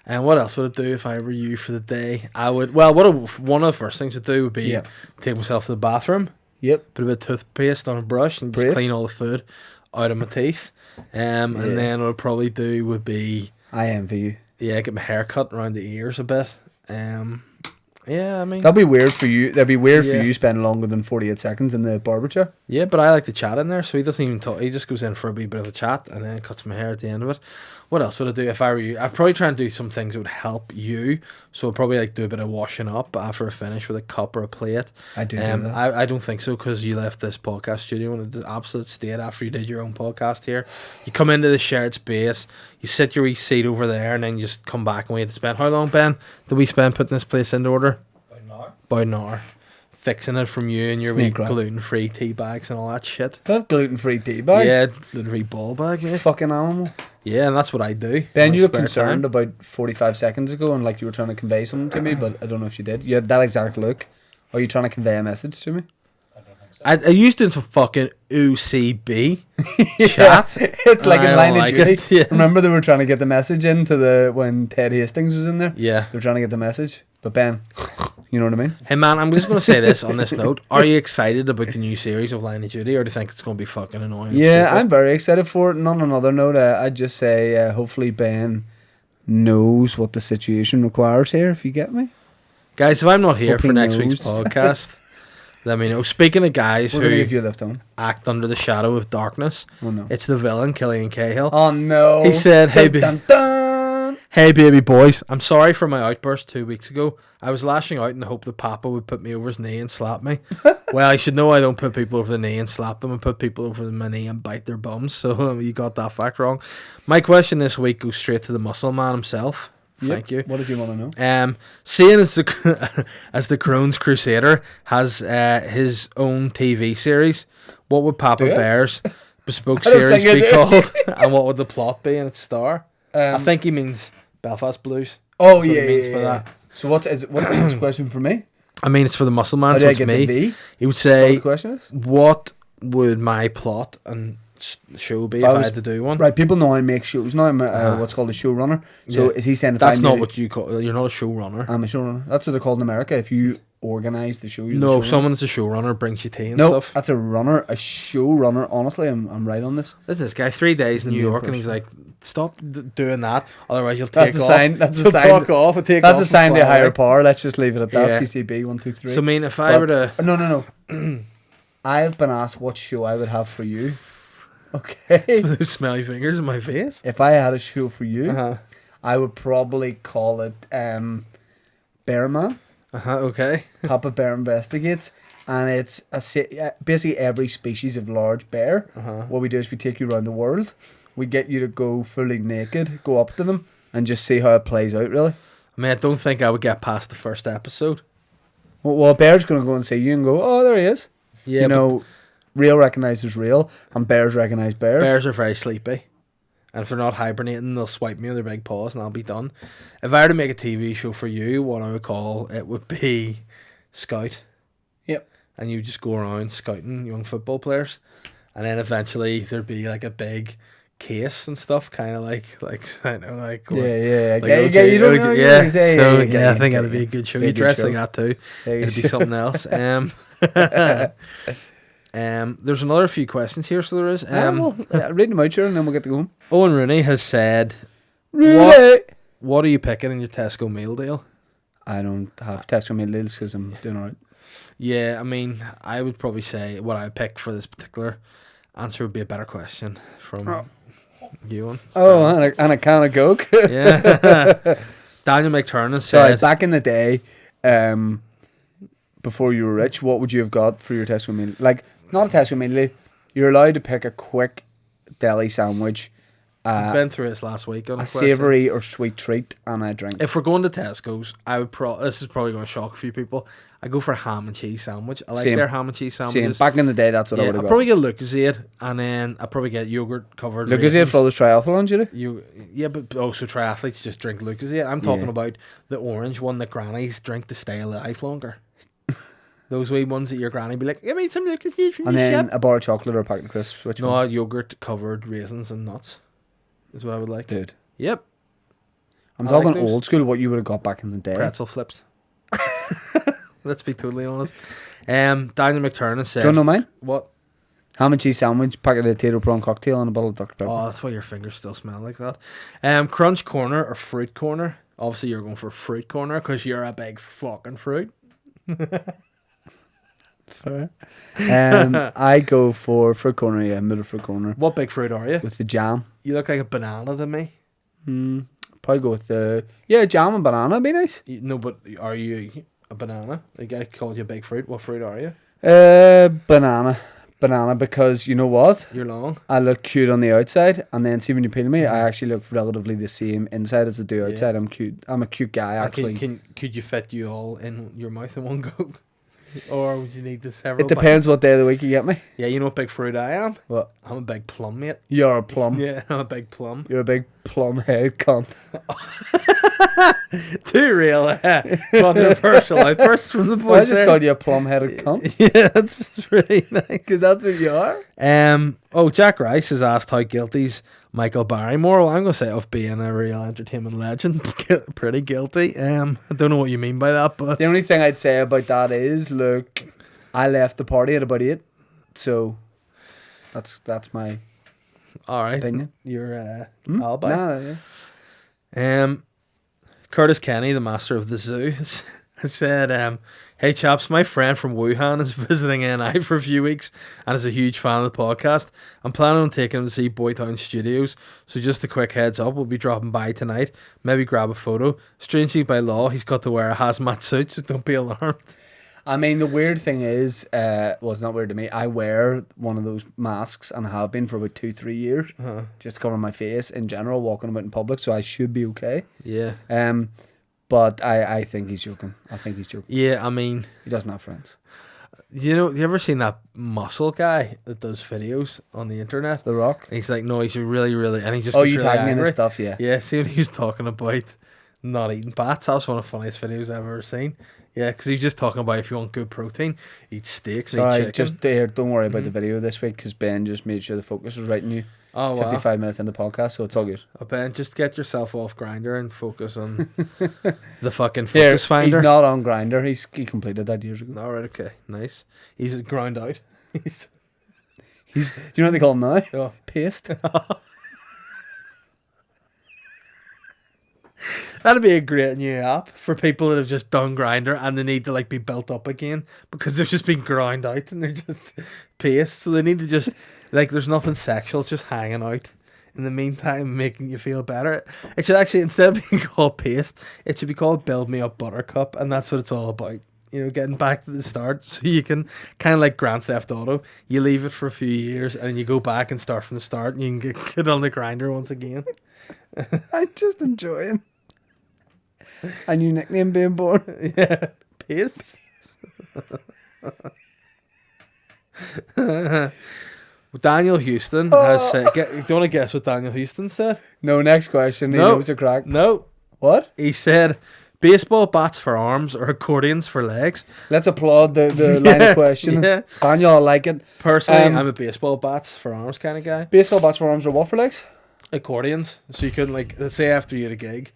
And what else would I do if I were you for the day? I would. Well, one of the first things to do would be take myself to the bathroom. Yep. Put a bit of toothpaste on a brush and just clean all the food out of my teeth. And then what I'd probably do would be... I envy you. Yeah, get my hair cut around the ears a bit. Yeah, I mean... That'd be weird for you. That'd be weird for you spending longer than 48 seconds in the barber chair. Yeah, but I like to chat in there, so he doesn't even talk. He just goes in for a wee bit of a chat and then cuts my hair at the end of it. What else would I do if I were you? I'd probably try and do some things that would help you. So I'd probably like do a bit of washing up after I finish with a cup or a plate. I do that. I don't think so because you left this podcast studio in an absolute state after you did your own podcast here. You come into the shared space, you sit your wee seat over there, and then you just come back and we had to spend... How long, Ben, did we spend putting this place into order? About an hour. Fixing it from you and your wee gluten-free tea bags and all that shit. Is that gluten-free tea bags? Yeah, gluten-free ball bag, mate. Fucking animal. Yeah, and that's what I do. Ben, you looked concerned about 45 seconds ago and like you were trying to convey something to me, but I don't know if you did. You had that exact look. Are you trying to convey a message to me? I used it in some fucking UCB chat. It's like in Line of Duty. Yeah. Remember they were trying to get the message into when Ted Hastings was in there? Yeah. They were trying to get the message. But Ben, you know what I mean? Hey man, I'm just going to say this on this note. Are you excited about the new series of Line of Duty, or do you think it's going to be fucking annoying? Yeah, I'm very excited for it. And on another note, I'd just say hopefully Ben knows what the situation requires here, if you get me. Guys, if I'm not here for next week's podcast, let me know. Speaking of guys who give you a lift home. act under the shadow of darkness, no. It's the villain, Killian Cahill. Oh no. He said, hey, dun, dun, dun. Hey baby boys, I'm sorry for my outburst 2 weeks ago. I was lashing out in the hope that Papa would put me over his knee and slap me. Well, I should know I don't put people over the knee and slap them. I put people over my knee and bite their bums. So you got that fact wrong. My question this week goes straight to the muscle man himself. Thank you. What does he want to know? Seeing as the Crohn's Crusader has his own TV series, what would Papa Bear's bespoke series be called? And what would the plot be in its star? I think he means Belfast Blues. Oh That's what yeah, he means by that. So what's the next question for me? I mean, it's for the muscle man. How So do I it's get me. the V? He would say, the question is? what would my plot and show be if I had to do one? Right, people know I make shows now. I'm what's called a showrunner. So is he saying if that's I not made what you call? You're not a showrunner. I'm a showrunner. That's what they're called in America. If you organise the show? You're the No, showrunner? someone's a showrunner, brings you tea and No, stuff. that's a runner, a showrunner. Honestly, I'm right on this. This is this guy, 3 days in The New main York, and he's person. like, stop doing that, otherwise you'll take That's a off. sign. That's a You'll sign. talk off and take That's off a and sign to fly a higher away. power. Let's just leave it at that. Yeah. CCB 1, 2, 3. So, I mean, if I were to... No. I've been asked what show I would have for you. Okay. Those smelly fingers in my face. If I had a show for you, Uh-huh. I would probably call it Bear Man. Okay. Papa Bear Investigates. And it's basically every species of large bear. What we do is we take you around the world. We get you to go fully naked, go up to them, and just see how it plays out, really. I mean, I don't think I would get past the first episode. Well, a bear's going to go and see you and go, oh, there he is. Yeah, You know, real recognises real, and bears recognise bears. bears are very sleepy. And if they're not hibernating, they'll swipe me with their big paws and I'll be done. If I were to make a TV show for you, what I would call it would be Scout. Yep. And you just go around scouting young football players. And then eventually there'd be like a big case and stuff, kind of like I know, like going, Yeah. like You don't know. yeah. So yeah, yeah, I think it'd be a good show. Be a You good dress show. like that too. There you It'd be go. something else. There's another few questions here, so there is. Read them out, sure, and then we'll get to go home. Owen Rooney has said, Really? what are you picking in your Tesco meal deal? I don't have Tesco meal deals because I'm doing alright. Yeah, I mean, I would probably say what I picked for this particular answer would be a better question from you one. Oh, and a can of Coke. Yeah. Daniel McTurnan Sorry, said, back in the day, before you were rich, what would you have got for your Tesco meal? Like, not a Tesco meal. You're allowed to pick a quick deli sandwich, I've been through this last week on a question. savoury or sweet treat, and a drink. If we're going to Tesco's, I would this is probably going to shock a few people. I go for a ham and cheese sandwich. I like Same. their ham and cheese Same. sandwiches. Back in the day, that's what I Yeah, would have I'll got. probably get Lucozade, and then I'll probably get yogurt covered. Lucozade raisins. for those triathlons, you do? Yeah, but also triathletes just drink Lucozade. I'm talking Yeah. about the orange one that grannies drink to stay alive longer. Those wee ones that your granny be like, give me some Lucozade from And the then shop. a bar of chocolate or a packet of crisps. Which No, one? yogurt covered raisins and nuts is what I would like. Dude. Yep, I'm I like talking those. old school, what you would have got back in the day. pretzel flips. Let's be totally honest. Daniel McTurnan said, Do you know mine? what? Ham and cheese sandwich, packet of potato prawn cocktail, and a bottle of Dr. Pepper. Oh, that's why your fingers still smell like that. Crunch corner or fruit corner? Obviously, you're going for fruit corner because you're a big fucking fruit. Fair. I go for fruit corner, yeah, middle fruit corner. What big fruit are you? With the jam. You look like a banana to me. Probably go with the... Yeah, jam and banana would be nice. No, but are you a banana? The guy called you a big fruit. What fruit are you? Banana. Banana, because you know what? You're long. I look cute on the outside, and then see when you peel me, I actually look relatively the same inside as I do outside. I'm cute. I'm a cute guy, actually. Could you fit you all in your mouth in one go? Or would you need the several It depends bites? what day of the week you get me. Yeah, you know what big fruit I am? What? I'm a big plum, mate. You're a plum. Yeah, I'm a big plum. You're a big plum head cunt. Too real, controversial outburst from the boys. I just called you a plum-headed cunt. Yeah, that's really nice. Because that's what you are. Jack Rice has asked how guilty's Michael Barrymore. Well, I'm going to say of being a real entertainment legend. Pretty guilty. I don't know what you mean by that, but... The only thing I'd say about that is, look, I left the party at about 8, so that's my All right. opinion. Your alibi. Nah, yeah. Curtis Kenny, the master of the zoo, has said, hey chaps, my friend from Wuhan is visiting NI for a few weeks and is a huge fan of the podcast. I'm planning on taking him to see Boytown Studios, so just a quick heads up, we'll be dropping by tonight, maybe grab a photo. Strangely by law, he's got to wear a hazmat suit, so don't be alarmed. I mean, the weird thing is, well, it's not weird to me. I wear one of those masks and have been for about 2-3 years, just to cover my face in general, walking about in public. So I should be okay. Yeah. But I think he's joking. I think he's joking. Yeah, I mean, He doesn't have friends. you ever seen that muscle guy that does videos on the internet? The Rock. And he's like, no, he's really, really, and he just Oh, gets you really tagging in angry. his stuff, yeah. Yeah, see when he was talking about not eating bats. That was one of the funniest videos I've ever seen. Yeah, because he's just talking about if you want good protein, eat steaks and eat Sorry, chicken. just there. Don't worry about the video this week because Ben just made sure the focus was right on you. Oh, wow. 55 minutes in the podcast, so it's all good. Ben, just get yourself off Grindr and focus on the fucking Here, focus finder. he's not on Grindr. He completed that years ago. All right, okay, nice. He's ground out. He's. Do you know what they call him now? Oh. Paste. That'd be a great new app for people that have just done Grindr and they need to like be built up again because they've just been ground out and they're just paste. So they need to just like there's nothing sexual, it's just hanging out. In the meantime, making you feel better. It should actually, instead of being called paste, it should be called Build Me Up Buttercup, and that's what it's all about. You know, getting back to the start so you can kind of like Grand Theft Auto. You leave it for a few years and you go back and start from the start and you can get on the grinder once again. I'm just enjoying a new nickname being born. Yeah, paste. Daniel Houston has said. Do you want to guess what Daniel Houston said? No, next question. He No. knows a crack. No, What? he said baseball bats for arms or accordions for legs. Let's applaud the line of questioning. Yeah. Daniel, I like it. Personally, Um, I'm a baseball bats for arms kind of guy. Baseball bats for arms or what for legs? Accordions, so you couldn't like let's say after you had a gig.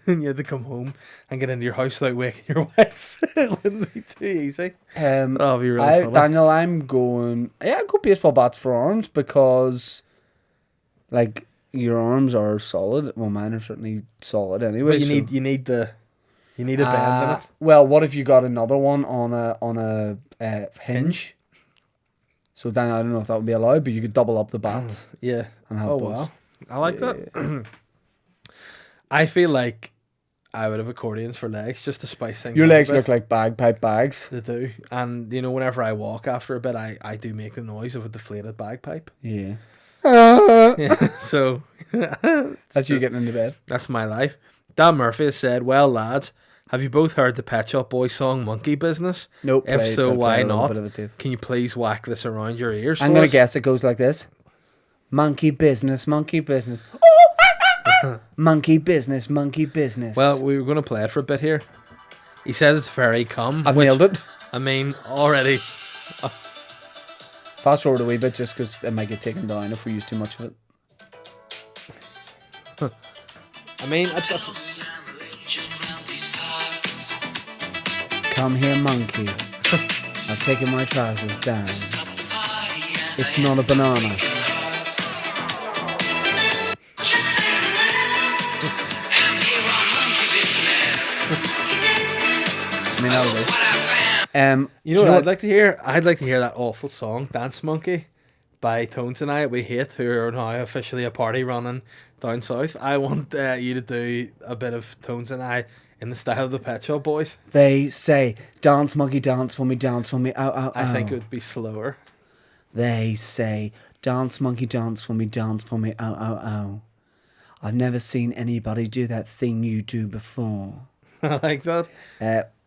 And you had to come home and get into your house without waking your wife. It wouldn't be too easy. That'll be really funny. Daniel, I'm going. Yeah, I'd go baseball bats for arms because, like, your arms are solid. Well, mine are certainly solid anyway. But you so- need a bend in it. Well, what if you got another one on a hinge? So Daniel, I don't know if that would be allowed, but you could double up the bats Yeah. and have Oh both. wow, I like that. I feel like I would have accordions for legs just to spice things. Your up a legs bit. look like bagpipe bags. They do, and you know, whenever I walk after a bit, I do make the noise of a deflated bagpipe. Yeah. Yeah, so That's you getting into bed. that's my life. Dan Murphy has said, "Well, lads, have you both heard the Pet Shop Boys song Monkey Business? Nope. If so, why a little not? bit of it, Dave. Can you please whack this around your ears?" I'm for gonna us?" guess it goes like this: monkey business, monkey business. Monkey business, monkey business. Well, we were going to play it for a bit here. He says it's very cum. I've which, nailed it. I mean, already. Fast forward a wee bit just because it might get taken down if we use too much of it. I mean, Come here, monkey. I've taken my trousers down. It's not a banana. I mean, that'll do. you know what I'd like to hear? I'd like to hear that awful song, Dance Monkey, by Tones and I, we hate, who are now officially a party running down south. I want you to do a bit of Tones and I in the style of the Pet Shop Boys. They say, dance, monkey, dance for me, ow, ow, ow. I think it would be slower. They say, dance, monkey, dance for me, ow, ow, ow. I've never seen anybody do that thing you do before. I like that.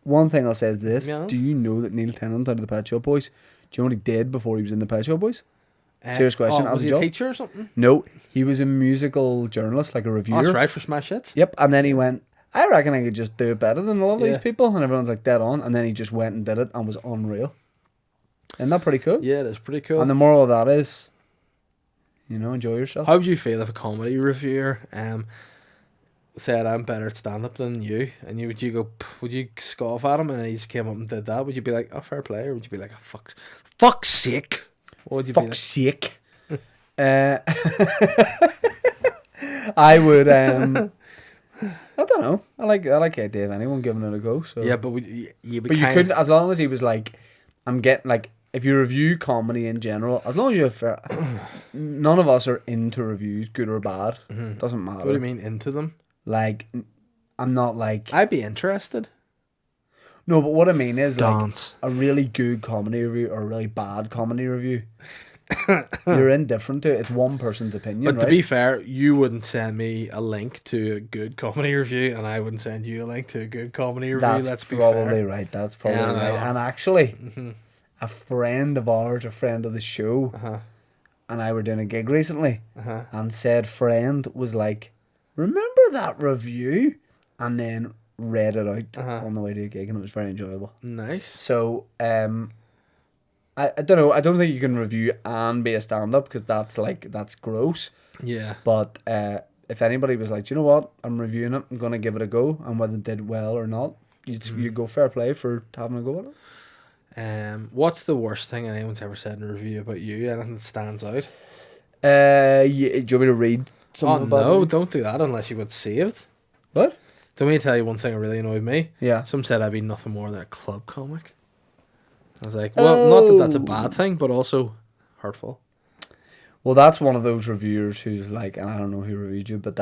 One thing I'll say is this. Yes. Do you know that Neil Tennant out of the Pet Shop Boys, do you know what he did before he was in the Pet Shop Boys? Serious question. Oh, was he a teacher or something? No, he was a musical journalist, like a reviewer. Oh, that's right, for Smash Hits. Yep, and then he went, I reckon I could just do it better than a lot of these Yeah. people. And everyone's like, dead on. And then he just went and did it and was unreal. Isn't that pretty cool? Yeah, that's pretty cool. And the moral of that is, you know, enjoy yourself. How would you feel if a comedy reviewer said I'm better at stand up than you, and would you scoff at him and he just came up and did that? Would you be like, oh, fair play, or would you be like, oh, fuck's sake? What would you be like? Fuck's sake. I would I don't know. I like Dave anyone giving it a go. So Yeah, but you couldn't, as long as he was like, I'm getting like, if you review comedy in general, as long as you're fair, none of us are into reviews, good or bad. Doesn't matter. What do you mean into them? Like, I'm not like. I'd be interested. No, but what I mean is Dance. like a really good comedy review or a really bad comedy review. You're indifferent to it. It's one person's opinion. But right? to be fair, you wouldn't send me a link to a good comedy review, and I wouldn't send you a link to a good comedy review. That's Let's be probably fair. right. That's probably Yeah, I right. know. And actually, a friend of ours, a friend of the show, and I were doing a gig recently, and said friend was like, remember that review and then read it out on the way to a gig, and it was very enjoyable. Nice. So, I don't know. I don't think you can review and be a stand-up because that's gross. Yeah. But if anybody was like, "Do you know what? I'm reviewing it. I'm gonna give it a go, and whether it did well or not, you go fair play for having a go at it." What's the worst thing anyone's ever said in a review about you? Anything that stands out? Yeah, do you want me to read something about no, me? don't do that unless you got saved. What? Let me tell you one thing that really annoyed me. Yeah. Some said I'd be nothing more than a club comic. I was like, well, not that that's a bad thing, but also hurtful. Well, that's one of those reviewers who's like, and I don't know who reviewed you, but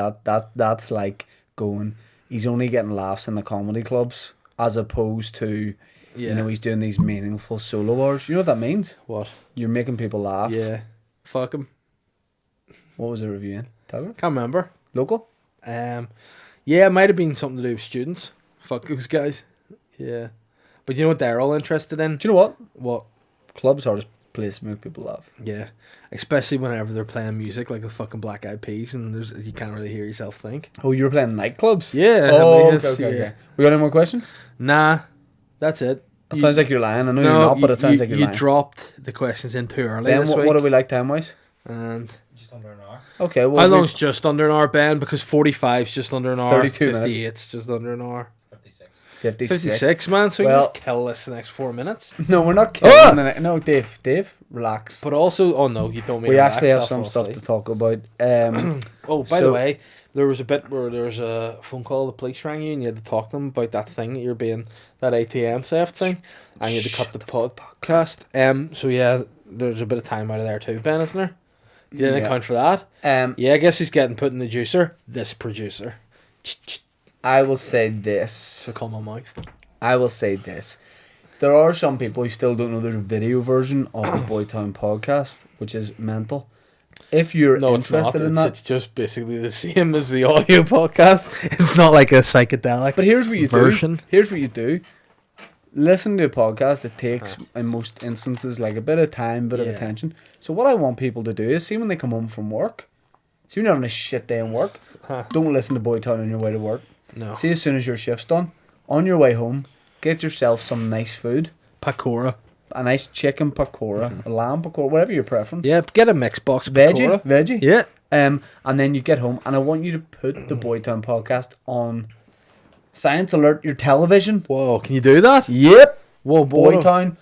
that's like going, he's only getting laughs in the comedy clubs as opposed to, you know, he's doing these meaningful solo hours. You know what that means? What? You're making people laugh. Yeah. Fuck him. What was the review in? Tell me. Can't remember. Local? Yeah, it might have been something to do with students. Fuck those guys. Yeah. But you know what they're all interested in? Do you know what? What? Clubs are just place to make people laugh. Yeah. Especially whenever they're playing music like the fucking Black Eyed Peas and you can't really hear yourself think. Oh, you were playing nightclubs? Yeah. Oh, I mean, okay. We got any more questions? Nah. That's it. It sounds like you're lying. I know you're not, but it sounds like you're lying. You dropped the questions in too early then this week. What are we like time-wise? And Just under an hour. Okay, well, how long's just under an hour, Ben? Because 45's just under an hour. 32 minutes. 58's just under an hour. 56. 56, man. So we can just kill this the next 4 minutes. No, we're not killing No, Dave, relax. But also, oh no, you don't mean we relax, actually have I'll some fall stuff asleep. to talk about. Oh, by the way, there was a bit where there was a phone call, the police rang you and you had to talk to them about that thing that you're being, that ATM theft thing, and you had to cut the podcast. So yeah, there's a bit of time out of there too, Ben, isn't there? You didn't account for that? Yeah, I guess he's getting put in the juicer. This producer. I will say this. So call my mouth. I will say this. There are some people who still don't know there's a video version of the Boytown podcast, which is mental. If you're interested in that, it's just basically the same as the audio podcast. It's not like a psychedelic. But here's what you version. do. Here's what you do. Listen to a podcast. It takes, in most instances, like a bit of time, bit of attention. So what I want people to do is, see when they come home from work, see when you're having a shit day in work, don't listen to Boytown on your way to work. No. See, as soon as your shift's done, on your way home, get yourself some nice food. Pakora. A nice chicken pakora, a lamb pakora, whatever your preference. Yeah, get a mixed box pakora. Veggie. Yeah. And then you get home, and I want you to put the Boytown podcast on Science Alert, your television. Whoa, can you do that? Yep. Whoa, Boytown,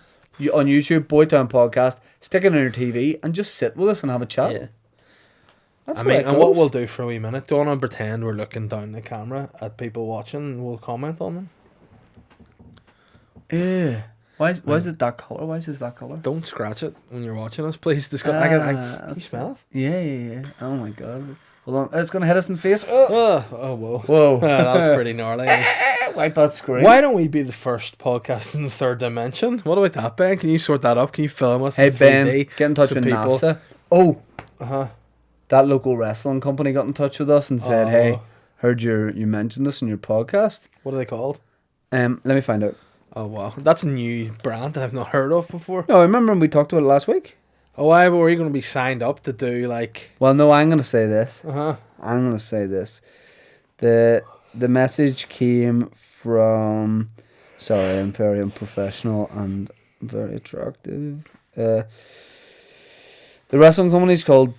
on YouTube, Boytown podcast. Stick it on your TV and just sit with us and have a chat. Yeah. That's and what we'll do for a wee minute, don't want to pretend we're looking down the camera at people watching and we'll comment on them. Yeah. Why is it that colour? Why is it that colour? Don't scratch it when you're watching us, please. Can you smell it? Yeah. Oh my god. Hold on, it's going to hit us in the face. Oh whoa. Whoa. That was pretty gnarly. Wipe that screen. Why don't we be the first podcast in the third dimension? What about that, Ben? Can you sort that up? Can you film us Hey in 3D? Ben, get in touch with NASA. Oh. That local wrestling company got in touch with us and said, hey, heard you mentioned us in your podcast. What are they called? Let me find out. Oh wow, that's a new brand that I've not heard of before. No, I remember when we talked about it last week. Oh, why were you going to be signed up to do like? Well, no, I'm going to say this. I'm going to say this. The message came from. Sorry, I'm very unprofessional and very attractive. The wrestling company is called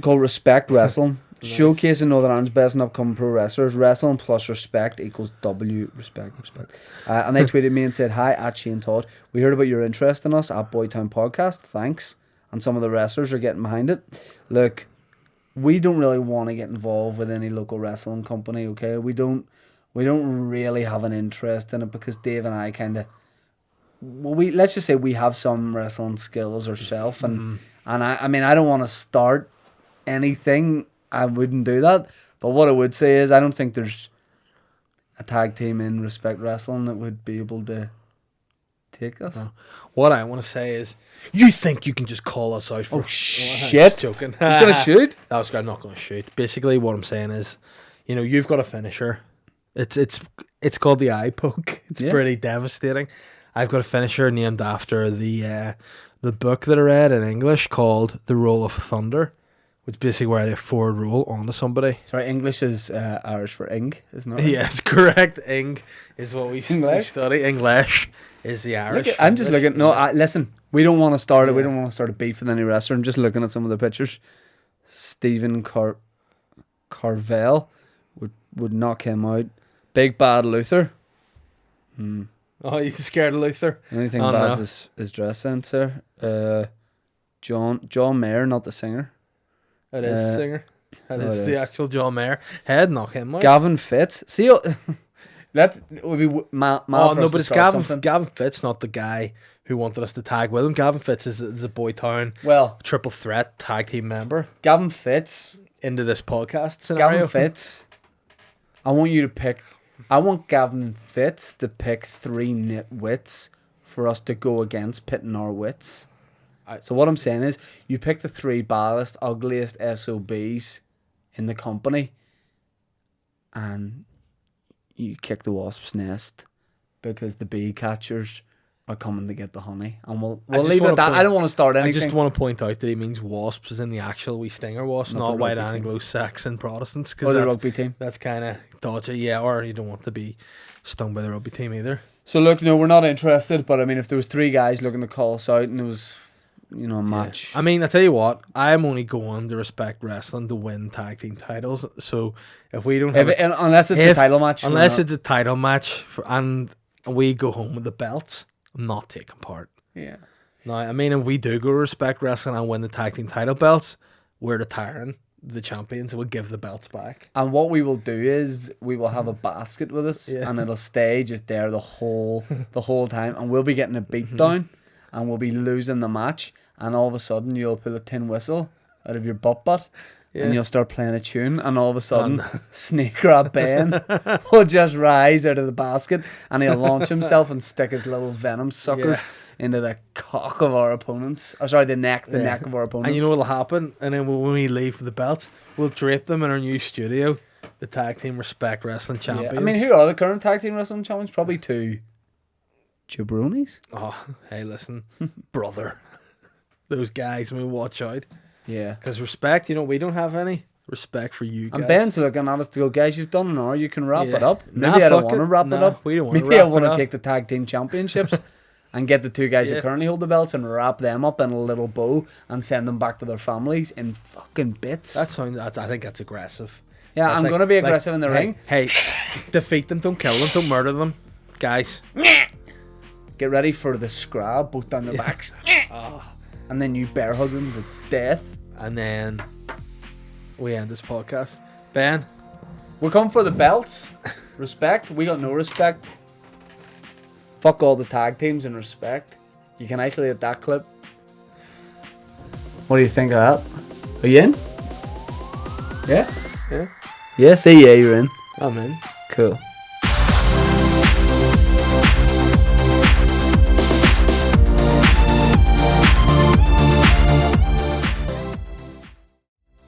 Respect Wrestling. Nice. Showcasing Northern Ireland's best and upcoming pro wrestlers. Wrestling plus respect equals W. Respect. And they tweeted me and said, hi, at Shane Todd. We heard about your interest in us at Boytown Podcast. Thanks. And some of the wrestlers are getting behind it. Look, we don't really want to get involved with any local wrestling company, okay? We don't really have an interest in it because Dave and I kind of... let's just say we have some wrestling skills ourselves. And I mean, I don't want to start anything. I wouldn't do that. But what I would say is I don't think there's a tag team in Respect Wrestling that would be able to take us. No. What I want to say is, you think you can just call us out for... Oh, shit. I'm joking. He's going to shoot? I'm not going to shoot. Basically, what I'm saying is, you know, you've got a finisher. It's called the eye poke. It's pretty devastating. I've got a finisher named after the book that I read in English called The Roll of Thunder, which basically where they forward roll onto somebody. Sorry, English is Irish for ing, isn't it? Right? Yes, correct. Ing is what we English? study. English is the Irish. I'm just English. looking. No, listen. We don't want to start it. We Yeah. don't want to start a beef with any wrestler. I'm just looking at some of the pictures. Stephen Carvel would knock him out. Big Bad Luther. Oh, you scared of Luther? Anything Oh, bad no. is his dress sense there. John Mayer, not the singer. It is the singer. It is it the is. actual John Mayer. Head knock him out. Gavin Fitz. See, that would be mad Oh for no, us but to it's start Gavin. something. Gavin Fitz, not the guy who wanted us to tag with him. Gavin Fitz is the Boytown Well, triple threat tag team member Gavin Fitz. into this podcast scenario. Gavin Fitz. I want you to pick. I want Gavin Fitz to pick 3 nitwits for us to go against, pitting our wits. So what I'm saying is, you pick the 3 baddest, ugliest SOBs in the company, and you kick the wasp's nest because the bee catchers are coming to get the honey. And we'll just leave it wanna at that. point- I don't want to start I anything. just want to point out that he means wasps as in the actual wee stinger wasp, Not not the white rugby team. Anglo-Saxon Protestants, or because the that's, rugby team. that's kind of dodgy. Yeah, or you don't want to be stung by the rugby team either. So look, no, we're not interested. But I mean, if there was 3 guys looking to call us out, and there was, a match. I mean, I tell you what, I'm only going to Respect Wrestling to win tag team titles. So if we don't have, Unless it's a title match. unless it's a title match, and we go home with the belts, I'm not taking part. yeah. Now, I mean, if we do go to Respect Wrestling and win the tag team title belts, we're retiring the champions and we'll give the belts back. And what we will do is we will have a basket with us, Yeah. and it'll stay just there the whole time, and we'll be getting a beat down, and we'll be losing the match, and all of a sudden you'll pull a tin whistle out of your butt, and you'll start playing a tune, and all of a sudden Snake Rat Ben will just rise out of the basket, and he'll launch himself and stick his little venom suckers into the cock of our opponents. Or sorry, the neck of our opponents. And you know what'll happen? And then when we leave for the belts, we'll drape them in our new studio, the tag team Respect Wrestling champions. I mean, who are the current tag team wrestling champions? Probably 2 jabronis. Oh, hey, listen, brother. Those guys, I mean, watch out. Yeah. Because respect, we don't have any respect for you guys. And Ben's looking at us to go, guys, you've done an hour, you can wrap Yeah. it up. Nah, Maybe I don't fuck want to it. wrap it Nah, up. we don't wanna Maybe I wrap it want to up. take the tag team championships and get the 2 guys that currently hold the belts and wrap them up in a little bow and send them back to their families in fucking bits. I think that's aggressive. Yeah, That's I'm like- going to be like, aggressive in the ring. Hey, defeat them, don't kill them, don't murder them. Guys. Get ready for the scrab, both down their backs. And then you bear hug them to death. And then we end this podcast. Ben, We're coming for the belts. Respect. We got no respect. Fuck all the tag teams in respect. You can isolate that clip. What do you think of that? Are you in? Yeah? Yeah. Yeah, say yeah, you're in. I'm in. Cool.